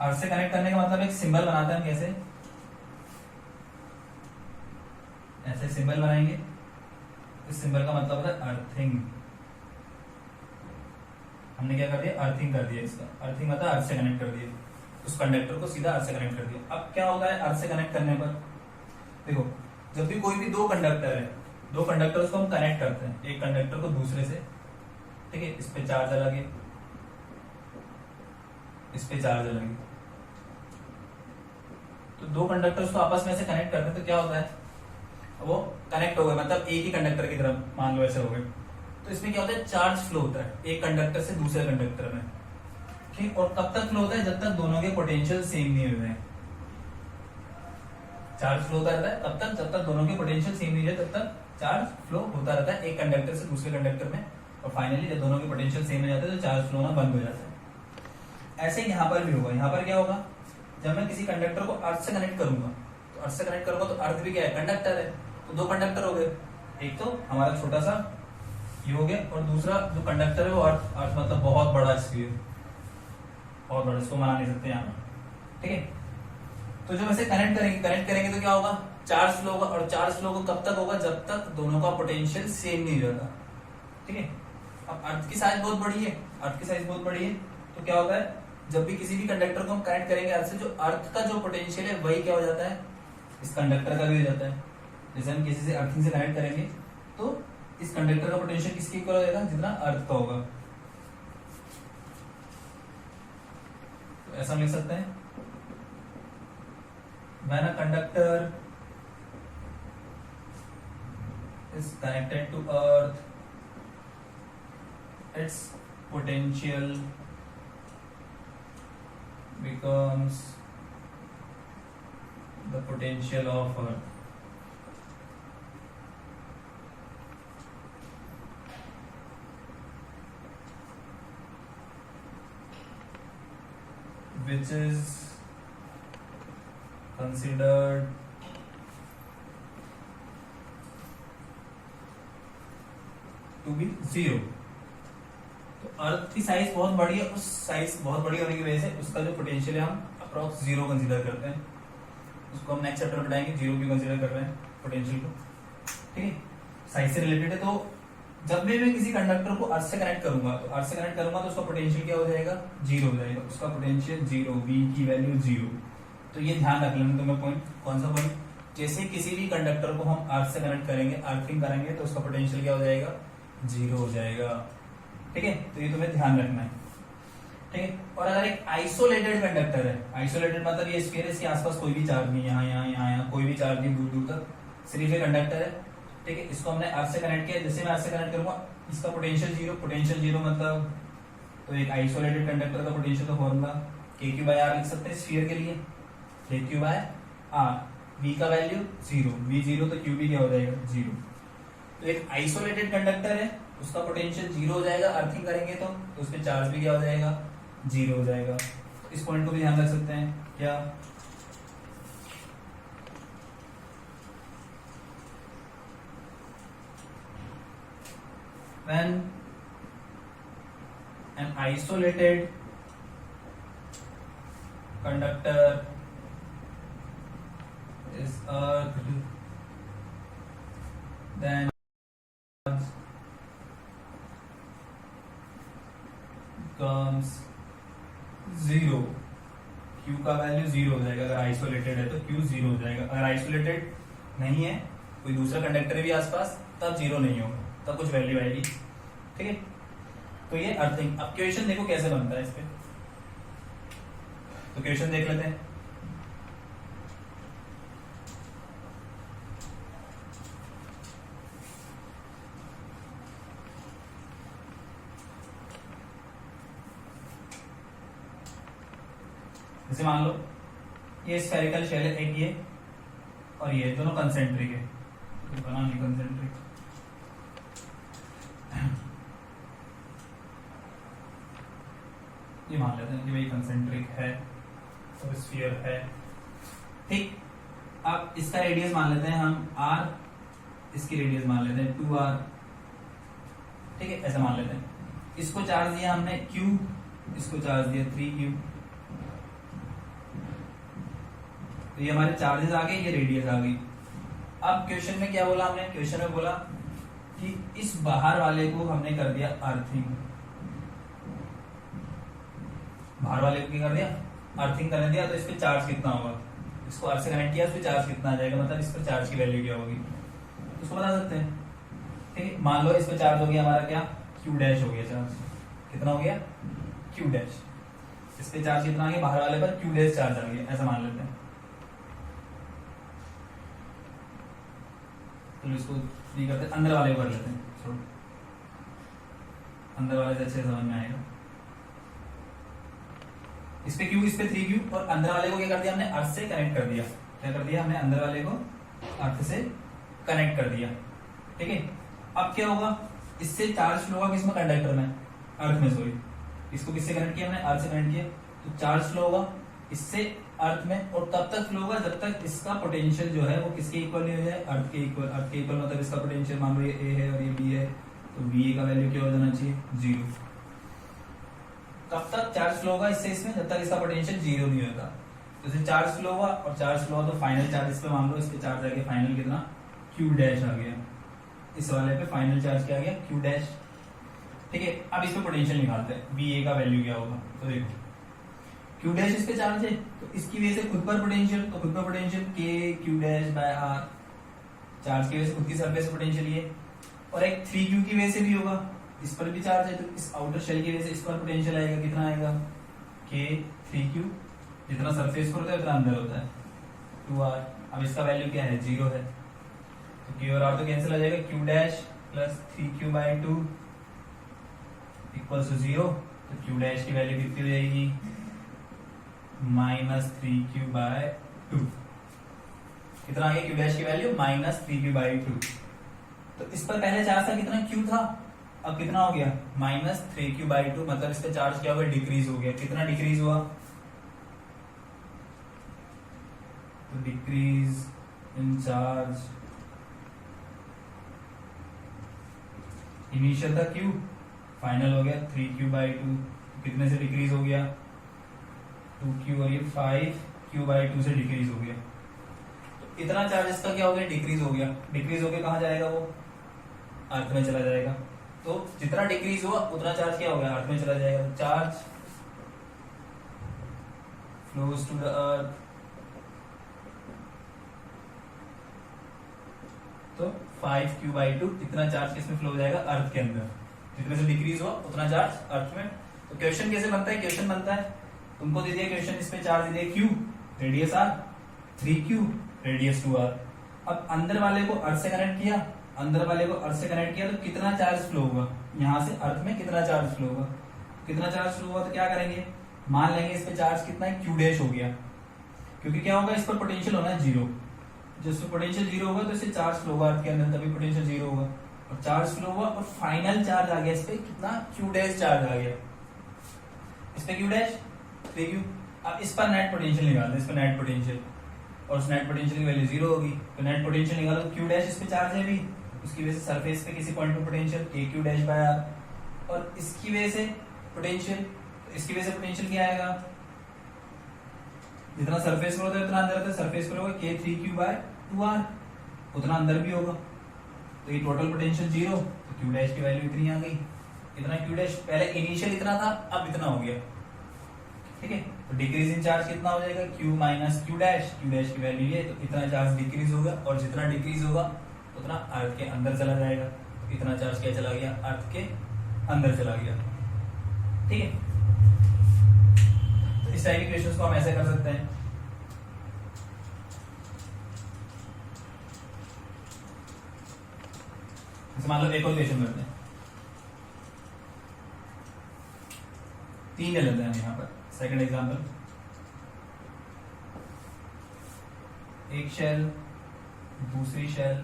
अर्थ से कनेक्ट करने का मतलब एक सिंबल बनाते हैं, कैसे, ऐसे सिंबल बनाएंगे, इस सिंबल का मतलब होता है अर्थिंग। हमने क्या कर दिया, अर्थिंग कर दिया, इसका अर्थिंग मतलब अर्थ से कनेक्ट कर दिया, उस कंडक्टर को सीधा अर्थ से कनेक्ट कर दिया। अब क्या होता है अर्थ से कनेक्ट करने पर, देखो जब भी कोई भी दो कंडक्टर है, दो कंडक्टर्स को हम कनेक्ट करते हैं, एक कंडक्टर को दूसरे से, ठीक है, इस पे चार्ज अलग है, इस पे चार्ज अलग है, तो दो कंडक्टर्स को आपस में से कनेक्ट करते हैं, तो क्या होता है, वो कनेक्ट हो गए, मतलब एक ही कंडक्टर की तरफ मान लो ऐसे हो गए। तो इसमें क्या होता है, चार्ज फ्लो होता है एक कंडक्टर से दूसरे कंडक्टर में, ठीक, और कब तक फ्लो होता है, जब तक दोनों के पोटेंशियल सेम नहीं हुए हैं। चार्ज फ्लो होता रहता है तब तक जब तक दोनों के पोटेंशियल सेम नहीं है, तब तक चार्ज फ्लो होता रहता है एक कंडक्टर से दूसरे कंडक्टर में, और फाइनली जब दोनों के पोटेंशियल सेम हो जाते हैं तो चार्ज फ्लो होना बंद हो जाता है। ऐसे यहाँ पर भी होगा, यहाँ पर क्या होगा, जब मैं किसी कंडक्टर को अर्थ से कनेक्ट करूंगा, तो अर्थ से कनेक्ट करूंगा तो अर्थ भी क्या है, कंडक्टर है, तो दो कंडक्टर हो गए, एक तो हमारा छोटा सा ये हो गया, और दूसरा जो कंडक्टर है वो अर्थ, अर्थ मतलब बहुत बड़ा स्फीयर, बहुत बड़ा, इसको माना नहीं सकते यहाँ, ठीक है। तो जब ऐसे कनेक्ट करेंगे तो क्या होगा, चार्ज फ्लो होगा, और चार्ज फ्लो को कब तक होगा, जब तक दोनों का पोटेंशियल सेम नहीं रहता, ठीक है। अब अर्थ की साइज बहुत बड़ी है, अर्थ की साइज बहुत बड़ी है, तो क्या होता है, जब भी किसी भी कंडक्टर को हम कनेक्ट करेंगे अर्थ से, जो अर्थ का जो पोटेंशियल है वही क्या हो जाता है, इस कंडक्टर का भी हो जाता है। जैसे हम किसी से अर्थिंग से कनेक्ट करेंगे तो इस कंडक्टर का पोटेंशियल किसके इक्वल हो जाएगा, जितना अर्थ का होगा। तो ऐसा लिख सकते हैं, when a conductor is connected to earth, its potential becomes the potential of earth, which is considered to be zero. तो अर्थ की साइज बहुत बड़ी है, उस साइज बहुत बड़ी होने की वजह से उसका जो पोटेंशियल है हम अप्रोक्स जीरो कंसीडर करते हैं। उसको हम नेक्स्ट चैप्टर में बताएंगे जीरो क्यों कंसीडर कर रहे हैं पोटेंशियल को, ठीक है। साइज से रिलेटेड है। तो जब भी मैं किसी कंडक्टर को अर्थ से कनेक्ट करूंगा तो उसका पोटेंशियल क्या हो जाएगा, जीरो हो जाएगा। उसका पोटेंशियल जीरो, वी की वैल्यू जीरो। तो ये ध्यान रख लेना तुम्हें पॉइंट। कौन सा पॉइंट, जैसे किसी भी कंडक्टर को हम अर्थ से कनेक्ट करेंगे, अर्थिंग करेंगे, तो उसका पोटेंशियल क्या हो जाएगा, जीरो हो जाएगा, ठीक है। तो ये तुम्हें ध्यान रखना है, ठीक है। और अगर एक आइसोलेटेड कंडक्टर है, आइसोलेटेड मतलब ये स्फीयर है, इसके आसपास कोई भी चार्ज नहीं, यहाँ कोई भी चार्ज नहीं, दूर दूर तक सिर्फ एक कंडक्टर है, ठीक है। इसको हमने अर्थ से कनेक्ट किया, जैसे मैं अर्थ से कनेक्ट करूंगा इसका पोटेंशियल जीरो मतलब, तो एक आइसोलेटेड कंडक्टर का पोटेंशियल का फॉर्मूला के क्यू बाय आर लिख सकते हैं स्फीयर के लिए, के क्यू बाय आर। वी का वैल्यू जीरो, वी जीरो तो क्यू भी क्या हो जाएगा, जीरो। तो एक आइसोलेटेड कंडक्टर है, उसका पोटेंशियल जीरो हो जाएगा अर्थिंग करेंगे तो उसमें चार्ज भी क्या हो जाएगा, जीरो हो जाएगा। इस पॉइंट को भी ध्यान रख सकते हैं क्या, when an isolated conductor is earthed, then becomes zero. Q का वैल्यू जीरो हो जाएगा, अगर आइसोलेटेड है तो Q जीरो हो जाएगा। अगर आइसोलेटेड नहीं है, कोई दूसरा कंडक्टर भी आसपास, तब जीरो नहीं होगा, तब कुछ वैल्यू आएगी, ठीक है। तो ये अर्थिंग। अब क्वेश्चन देखो कैसे बनता है इस पे, तो क्वेश्चन देख लेते हैं। जैसे मान लो ये स्फेरिकल शेल है, एक ये और ये दोनों कंसेंट्रिक है, तो बना नहीं कंसेंट्रिक। ये मान लेते हैं कि भाई कंसेंट्रिक है और स्फीयर है, ठीक। अब इसका रेडियस मान लेते हैं हम r, इसकी रेडियस मान लेते हैं 2r, ठीक है, ऐसा मान लेते हैं। इसको चार्ज दिया हमने q, इसको चार्ज दिया 3q, तो ये हमारे चार्जेस आ गए, ये रेडियस आ गई। अब क्वेश्चन में क्या बोला हमने, क्वेश्चन में बोला कि इस बाहर वाले को हमने कर दिया अर्थिंग, बाहर वाले को क्या कर दिया, अर्थिंग करने दिया, तो इस पे चार्ज कितना होगा, इसको अर्थ से कनेक्ट किया, इस पे चार्ज कितना आ जाएगा, मतलब इस पर चार्ज की वैल्यू क्या होगी, इसको बता सकते हैं, ठीक है। मान लो इस पे चार्ज हो गया हमारा क्या, क्यू डैश हो गया चार्ज, कितना हो गया, क्यू डैश। इस पे चार्ज कितना आ गया, बाहर वाले पर क्यू डैश चार्ज आ गया, ऐसा मान लेते हैं। तो इसको नहीं करते, अंदर वाले को कर लेते हैं, अंदर वाले से अच्छे समझ में आएगा। इस पे क्यू, इस पे 3q, और अंदर वाले को क्या कर दिया हमने, अर्थ से कनेक्ट कर दिया। क्या कर दिया हमने, अंदर वाले को अर्थ से कनेक्ट कर दिया, ठीक है। अब क्या होगा, इससे चार्ज फ्लो होगा किसमें, कंडक्टर में, अर्थ में, सॉरी। इसको किससे कनेक्ट किया हमने, अर्थ से कनेक्ट किया, तो चार्ज फ्लो होगा इससे अर्थ में, और तब तक फ्लो होगा जब तक इसका पोटेंशियल जो है वो किसके इक्वल नहीं हो जाए, अर्थ के इक्वल। अर्थ के इक्वल मतलब इसका पोटेंशियल मान लो ये ए है और ये बी है, तो बी का वैल्यू क्या हो जाना चाहिए, जीरो। तब तक चार्ज फ्लो होगा इससे इसमें जब तक इसका पोटेंशियल जीरो नहीं होता। तो इसे चार्ज फ्लो हुआ, और चार्ज फ्लो हुआ तो फाइनल चार्ज इस पे मान लो, इस पे चार्ज आ गया फाइनल कितना, क्यू डैश आ गया। इस वाले पे फाइनल चार्ज क्या आ गया, क्यू डैश, ठीक है। अब इस पे पोटेंशियल निकालते हैं, बी ए का वैल्यू क्या होगा, तो देखो क्यू डैश इस पे चार्ज है तो इसकी वजह से खुद पर पोटेंशियल, तो खुद पर पोटेंशियल के Q dash by R, charge की वजह से खुद की सरफेस पोटेंशियल ये, और एक 3q की वजह से भी होगा, इस पर भी चार्ज है तो इस आउटर शेल की वजह से इस पर पोटेंशियल आएगा, कितना आएगा के 3q, जितना सरफेस पर होता है उतना अंदर होता है 2r। अब इसका वैल्यू क्या है 0 है तो q और r तो कैंसिल हो जाएगा, q dash plus 3q by 2 equals to 0, तो q डैश की वैल्यू कितनी हो जाएगी माइनस 3q बाय 2, कितना आ गया q डैश की वैल्यू माइनस 3q बाई 2। तो इस पर पहले चार्ज था कितना q था, अब कितना हो गया माइनस 3q बाई 2, मतलब इस पे चार्ज क्या हो गया डिक्रीज हो गया, कितना डिक्रीज हुआ, तो डिक्रीज इन चार्ज, इनिशियल था q, फाइनल हो गया 3q बाई 2, कितने से डिक्रीज हो गया 2q, और ये 5q बाई 2 से डिक्रीज हो गया, तो इतना चार्ज इसका क्या हो गया डिक्रीज हो गया, डिक्रीज होके कहाँ जाएगा वो अर्थ में चला जाएगा, तो जितना डिक्रीज हुआ उतना चार्ज क्या हो गया अर्थ में चला जाएगा, तो charge flows to the earth, तो 5q बाई 2 इतना चार्ज किसमें फ्लो हो जाएगा अर्थ के अंदर, जितने से डिक्रीज हुआ उतना चार्ज अर्थ में। तो क्वेश्चन कैसे बनता है, क्वेश्चन बनता है तुमको दे दिया क्वेश्चन, इसमें चार्ज दे दिया q, radius r, 3q, radius 2r। अब अंदर वाले को अर्थ से कनेक्ट किया, अंदर वाले को अर्थ से कनेक्ट किया तो कितना चार्ज फ्लो होगा, यहां से अर्थ में कितना चार्ज फ्लो होगा, कितना चार्ज फ्लो होगा तो क्या करेंगे, मान लेंगे इस पे चार्ज कितना है q डैश हो गया, क्योंकि क्या होगा इस पर पोटेंशियल होना है 0, जिसमें पोटेंशियल 0 होगा तो इससे चार्ज फ्लो होगा अर्थ के अंदर, तभी पोटेंशियल 0 होगा, और चार्ज फ्लो हुआ और फाइनल चार्ज आ गया इस पे कितना q डैश चार्ज आ गया, इस पे q डैश 3q। अब इस पर नेट पोटेंशियल निकालते हैं, इस पर नेट पोटेंशियल, और उस नेट पोटेंशियल की वैल्यू 0 होगी, तो नेट पोटेंशियल निकालो, q डैश इस पे चार्ज है भी, उसकी वजह से सरफेस पे किसी पॉइंट पे potential aq dash by r, और इसकी वजह से पोटेंशियल, इसकी वजह से पोटेंशियल क्या आएगा, जितना सरफेस पर होता है उतना अंदर होता है, सरफेस पर होगा k3q बाय 2r, उतना अंदर भी होगा, तो ये टोटल पोटेंशियल 0, तो q डैश की वैल्यू इतनी आ गई, इतना q डैश, पहले इनिशियल इतना था अब इतना हो गया, ठीक है। तो डिक्रीज इन चार्ज कितना हो जाएगा q माइनस q डैश की वैल्यू ये, तो इतना चार्ज डिक्रीज होगा, और जितना डिक्रीज होगा उतना अर्थ के अंदर चला जाएगा, तो इतना चार्ज क्या चला गया अर्थ के अंदर चला गया, ठीक है। तो इस टाइप के क्वेश्चंस को हम ऐसे कर सकते हैं। मान लो एक और क्वेश्चन करते हैं, 3 ले लेते हैं यहाँ पर, सेकंड एग्जांपल, एक शेल, दूसरी शेल,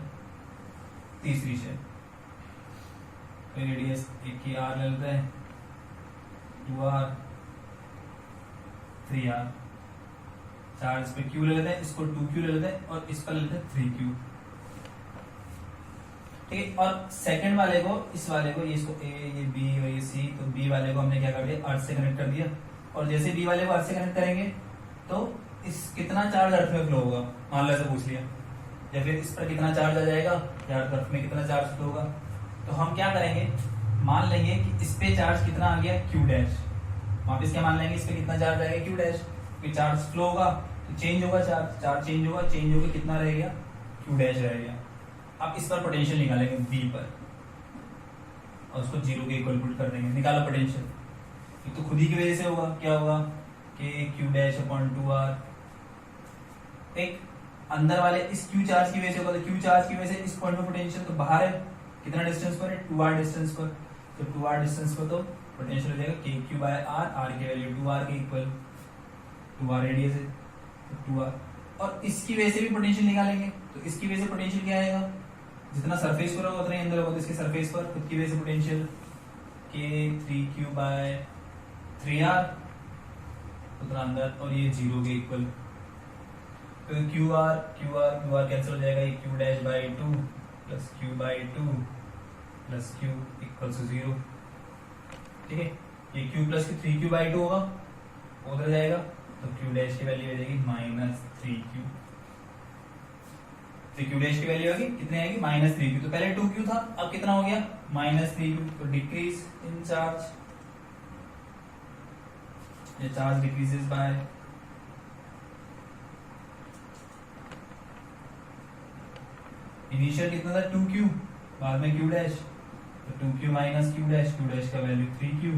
तीसरी शेल, रेडियस एक की r ले लेते हैं, 2r 3r, चार्ज पे q ले लेते हैं, इसको 2q ले लेते हैं, और इस पर ले लेते हैं 3q, ठीक है। और सेकंड वाले को, इस वाले को, ये इसको a, ये b और ये c, तो b वाले को हमने क्या कर दिया अर्थ से कनेक्ट कर दिया, और जैसे b वाले को अर्थ से कनेक्ट करेंगे तो इस कितना चार्ज अर्थ में फ्लो होगा, मान लो ऐसा पूछ लिया, या फिर इस पर कितना चार्ज आ जाएगा या अर्थ में कितना चार्ज फ्लो होगा, तो हम क्या करेंगे, मान लेंगे कि इस पे चार्ज कितना आ गया q डैश, वापस क्या मान लेंगे इस पे कितना चार्ज आएगा q डैश, क्योंकि चार्ज फ्लो होगा तो चेंज होगा, चार्ज चेंज होगा, चेंज होकर कितना रहेगा q डैश रहेगा। अब इस पर पोटेंशियल निकालेंगे b पर, और उसको 0 के इक्वल पुट कर देंगे, निकालो पोटेंशियल, तो खुद ही की वजह से होगा, क्या होगा k q dash upon 2r, एक अंदर वाले इस q चार्ज की वजह से होगा, तो q चार्ज की वजह से इस पॉइंट पर पोटेंशियल, तो बाहर है कितना डिस्टेंस पर है 2r डिस्टेंस पर, तो 2r डिस्टेंस पर तो पोटेंशियल हो जाएगा kq बाय r, r की वैल्यू 2r के इक्वल, 2r रेडियस है तो 2r, और इसकी वजह से भी पोटेंशियल निकालेंगे, तो इसकी वजह से पोटेंशियल क्या आएगा, जितना सरफेस पर होगा उतना ही अंदर होगा, तो इसके सरफेस पर खुद की वजह से पोटेंशियल k3q बाय 3r, उतना अंदर, और ये 0 के इक्वल, तो qr कैंसिल हो जाएगा, ये q dash by 2 plus q by 2 plus q equal to 0, ठीक है। ये q प्लस 3q बाई 2 होगा, उधर जाएगा, तो q डैश की वैल्यू हो जाएगी माइनस 3q, तो q डैश की वैल्यू आएगी कितने आएगी माइनस 3q, तो पहले 2q था अब कितना हो गया माइनस 3q, तो डिक्रीज इन चार्ज, ये चार्ज डिक्रीजेस बाय इनिशियल कितना था 2q, बाद में q डैश, तो 2q माइनस q डैश का value 3q,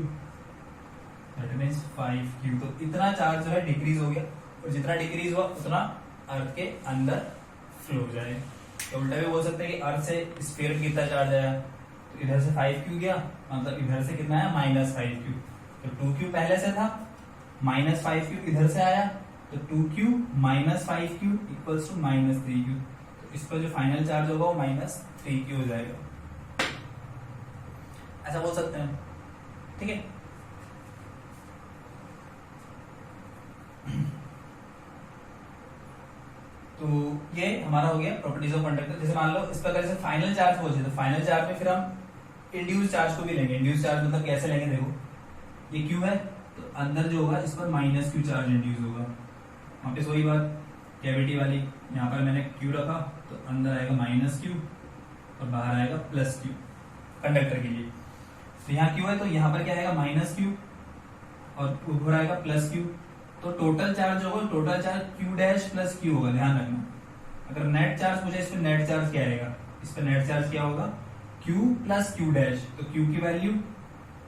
that means 5q। तो इतना चार्ज जो है डिक्रीज हो गया, और जितना डिक्रीज हुआ उतना अर्थ के अंदर फ्लो हो जाएगा। तो उल्टा भी बोल सकते हैं कि अर्थ से स्फीयर में कितना चार्ज आया, तो इधर से 5q गया, मतलब इधर से कितना आया -5q। तो 2q पहले से था, -5q इधर से आया, तो 2q minus 5q equals to -3q। तो इस पर जो फाइनल चार्ज होगा वो -3q हो जाएगा, ऐसा बोल सकते हैं। ठीक है, तो ये हमारा हो गया प्रॉपर्टीज ऑफ कंडक्टर। जैसे मान लो इस प्रकार से फाइनल चार्ज पहुंचे, तो फाइनल चार्ज में फिर हम इंड्यूस चार्ज को भी लेंगे। इंड्यूस चार्ज मतलब कैसे लेंगे, देखो ये Q है, तो अंदर जो होगा इस पर -Q चार्ज इंड्यूस होगा। वापस वही बात कैविटी वाली, यहाँ पर मैंने Q रखा तो अंदर आएगा -Q और बाहर आएगा +Q कंडक्टर के लिए। तो यहाँ Q है तो यहाँ पर क्या आएगा -Q और ऊपर आएगा +Q। तो टोटल चार्ज होगा, total charge Q dash plus Q होगा, ध्यान रखना। अगर नेट चार्ज पूछे इस पर नेट चार्ज क्या आएगा, इस पर नेट चार्ज क्या होगा Q प्लस Q डैश। तो Q की वैल्यू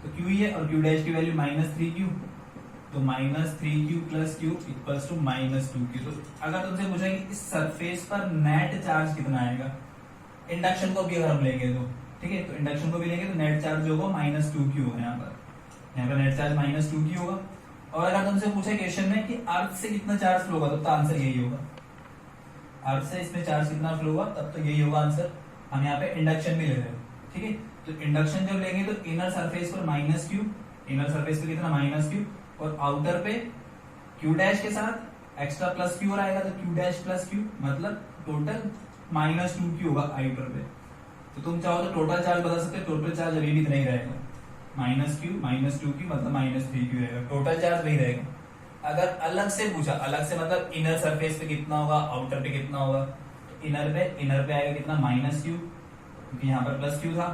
तो Q ही है और Q डैश की वैल्यू -3Q, तो -3Q plus Q equals to -2Q। तो अगर तुमसे पूछा कि इस सरफेस पर नेट चार्ज कितना आएगा, इंडक्शन को भी अगर हम लेंगे तो ठीक है, तो इंडक्शन को भी लेंगे तो नेट चार्ज होगा -2Q होगा। यहाँ पर नेट चार्ज -2Q होगा। और अगर तुमसे पूछे क्वेश्चन में कि अर्थ से कितना चार्ज फ्लो होगा, तब तो आंसर यही होगा। अर्थ से इसमें चार्ज कितना फ्लो होगा तब तो यही होगा आंसर। हम यहाँ पे इंडक्शन भी ले रहे हैं, ठीक है। तो इंडक्शन जब लेंगे तो इनर सरफेस पर -Q, इनर सरफेस पे कितना -Q, और आउटर पे Q डैश के साथ एक्स्ट्रा +Q और आएगा तो Q डैश +Q, मतलब टोटल -2Q होगा आउटर पे। तो तुम चाहो तो टोटल चार्ज बता सकते हो, टोटल चार्ज अभी भी इतना ही रहेगा, -Q -2Q मतलब -3Q रहेगा, टोटल चार्ज वही रहेगा। अगर अलग से पूछा, अलग से मतलब इनर सरफेस पे कितना होगा, आउटर पे कितना होगा, तो इनर पे आएगा कितना -Q, क्योंकि यहाँ पर +Q था,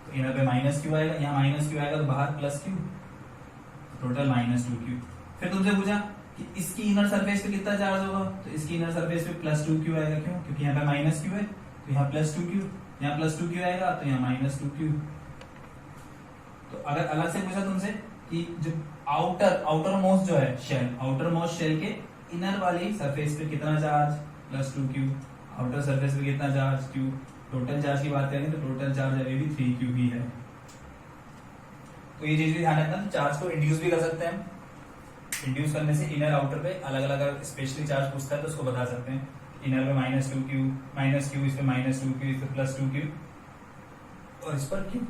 तो इनर पे -Q आएगा, यहाँ -Q आएगा तो बाहर +Q, टोटल -2Q। फिर तुमसे पूछा कि इसकी इनर सरफेस पे कितना चार्ज होगा, तो इसकी इनर सरफेस पे +2Q आएगा, क्यों, क्योंकि यहाँ पे -Q है, तो यहाँ +2Q, यहाँ +2Q आएगा तो यहाँ -2Q। तो अगर अलग से पूछा तुमसे कि जो आउटर मोस्ट जो है शेल, आउटर मोस्ट शेल के इनर वाली सरफेस पे कितना चार्ज +2Q, आउटर सरफेस पे कितना चार्ज Q, टोटल चार्ज की बात करेंगे तो टोटल चार्ज अभी भी 3Q ही है। तो ये चीज भी ध्यान रखना। चार्ज को इंड्यूस भी कर सकते हैं, इंड्यूस करने से इनर आउटर पे अलग अलग स्पेशली चार्ज पूछता है तो उसको बता सकते हैं। इनर पे -2Q, -Q, इस पे -2Q, इस पे +2Q और इस पर Q।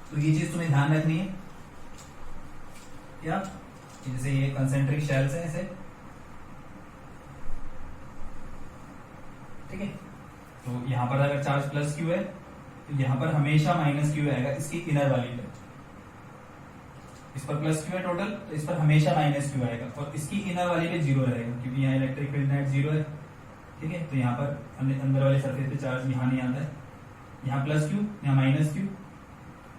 तो ये चीज तुम्हें ध्यान रखनी है क्या, जैसे ये कंसेंट्रिक शेल्स है ऐसे, ठीक है। तो यहां पर अगर चार्ज +Q है तो यहां पर हमेशा -Q आएगा इसकी इनर वाली पे, इस पर +Q है टोटल, तो इस पर हमेशा -Q आएगा, और इसकी इनर वाली पे 0 रहेगा, क्योंकि यहाँ इलेक्ट्रिक फील्ड नेट 0 है, ठीक है। तो यहाँ पर अंदर वाले सरफेस पे चार्ज यहाँ नहीं आता है, यहाँ +Q, यहाँ -Q,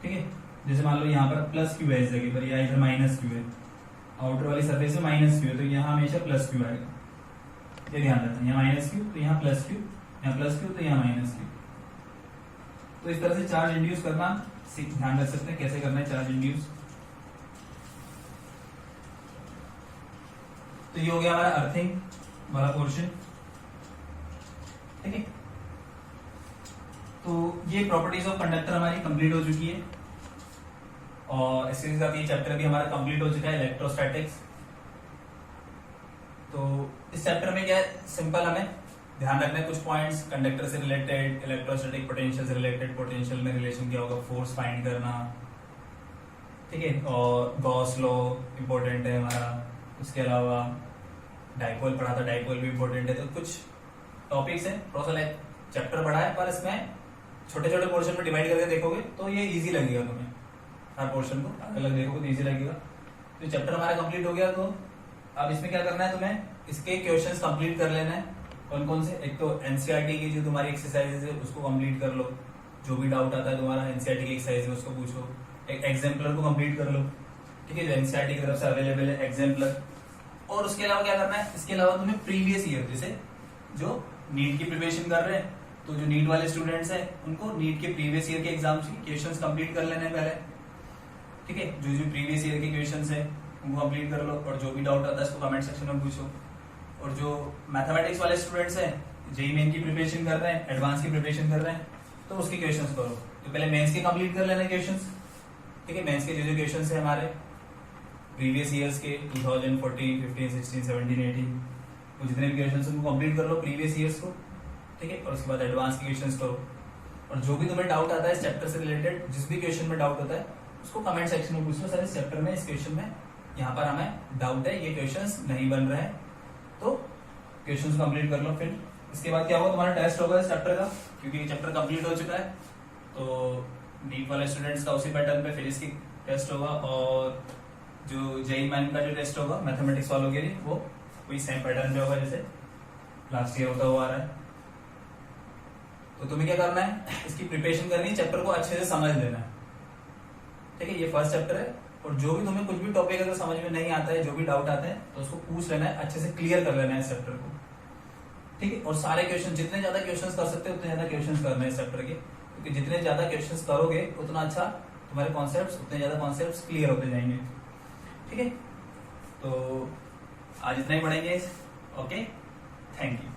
ठीक है। जैसे मान लो यहाँ पर +Q है इस जगह पर, या इधर -Q है, आउटर वाली सरफेस में -Q है, तो यहाँ हमेशा +Q आएगा, ये ध्यान रखना। यहाँ -Q तो यहाँ +Q, यहाँ +Q तो यहाँ -Q। तो इस तरह से चार्ज इंड्यूस करना ध्यान रख सकते हैं, कैसे करना है चार्ज इंड्यूस। तो ये हो गया हमारा अर्थिंग वाला पोर्शन, ठीक है। तो ये प्रॉपर्टीज ऑफ कंडक्टर हमारी कंप्लीट हो चुकी है, और इसके साथ ये चैप्टर भी हमारा कंप्लीट हो चुका है, इलेक्ट्रोस्टैटिक्स। तो इस चैप्टर में क्या है, सिंपल हमें ध्यान रखना है कुछ पॉइंट्स, कंडक्टर से रिलेटेड, इलेक्ट्रोस्टैटिक पोटेंशियल से रिलेटेड, पोटेंशियल में रिलेशन क्या होगा, फोर्स फाइंड करना, ठीक है। और गॉस लॉ इंपॉर्टेंट है हमारा, उसके अलावा डाइपोल पढ़ा था, डाइपोल भी इंपॉर्टेंट है। तो कुछ टॉपिक्स है, थोड़ा सा चैप्टर पढ़ा है, पर इसमें छोटे छोटे पोर्शन में डिवाइड करके देखोगे तो ये इजी लगेगा तुम्हें, हर पोर्शन को अलग अलग देखोगे तो इजी लगेगा। तो चैप्टर हमारा कंप्लीट हो गया, तो अब इसमें क्या करना है, तुम्हें इसके क्वेश्चंस कंप्लीट कर लेना है। कौन कौन से, एक तो एनसीईआरटी की जो तुम्हारी एक्सरसाइजेज है उसको कंप्लीट कर लो, जो भी डाउट आता है तुम्हारा एनसीईआरटी की एक्सरसाइज में उसको पूछो, एक एग्जाम्पलर को कंप्लीट कर लो, ठीक है, जो एनसीईआरटी की तरफ से अवेलेबल है एग्जाम्पलर। और उसके अलावा क्या करना है, इसके अलावा तुम्हें प्रीवियस ईयर, जैसे जो नीट की प्रिपरेशन कर रहे हैं तो जो नीट वाले स्टूडेंट्स हैं उनको नीट के प्रीवियस ईयर के एग्जाम्स के क्वेश्चंस कंप्लीट कर लेने पहले, ठीक है, जो जो प्रीवियस ईयर के क्वेश्चंस है उनको कंप्लीट कर लो, और जो भी डाउट आता है उसको कमेंट सेक्शन में पूछो। और जो मैथमेटिक्स वाले स्टूडेंट्स हैं, जेईई मेन की प्रिपरेशन कर रहे हैं, एडवांस की प्रिपरेशन कर रहे हैं, तो उसके क्वेश्चंस करो। तो पहले मेंस के कंप्लीट कर लेना क्वेश्चंस, ठीक है, मेंस के जो जो क्वेश्चंस है हमारे प्रीवियस ईयर्स के 2014, 15, 16, 17, 18, वो जितने भी क्वेश्चंस उनको कंप्लीट कर लो प्रीवियस ईयर्स को, ठीक है, और उसके बाद एडवांस के क्वेश्चंस करो। और जो भी तुम्हें डाउट आता है इस चैप्टर से रिलेटेड, जिस भी क्वेश्चन में डाउट होता है उसको कमेंट सेक्शन में पूछ लो, सर इस चैप्टर में, इस क्वेश्चन में यहाँ पर हमें डाउट है, ये क्वेश्चंस नहीं बन रहे हैं, तो क्वेश्चंस कंप्लीट कर लो। फिर इसके बाद क्या होगा, तुम्हारा टेस्ट होगा इस चैप्टर का, क्योंकि ये चैप्टर कंप्लीट हो चुका है, तो नीट वाले स्टूडेंट्स का उसी पैटर्न पे फिर इसकी टेस्ट होगा, और जो जेईई मेन का जो टेस्ट होगा मैथमेटिक्स वालों के लिए वो वही सेम पैटर्न पे होगा जैसे लास्ट ईयर होता हुआ आ रहा है। तो तुम्हें क्या करना है, इसकी प्रिपरेशन करनी है, चैप्टर को अच्छे से समझ लेना है, ठीक है, ये फर्स्ट चैप्टर है। और जो भी तुम्हें कुछ भी टॉपिक अगर समझ में नहीं आता है, जो भी डाउट आते हैं तो उसको पूछ लेना है, अच्छे से क्लियर कर लेना है इस चैप्टर को, ठीक है। और सारे क्वेश्चन, जितने ज्यादा क्वेश्चंस कर सकते हो उतने ज्यादा क्वेश्चंस करना है इस चैप्टर के, क्योंकि जितने ज्यादा क्वेश्चंस करोगे उतना अच्छा तुम्हारे कॉन्सेप्ट्स, उतने ज्यादा कॉन्सेप्ट्स क्लियर होते जाएंगे, ठीक है। तो आज इतना ही पढ़ेंगे, ओके, थैंक यू।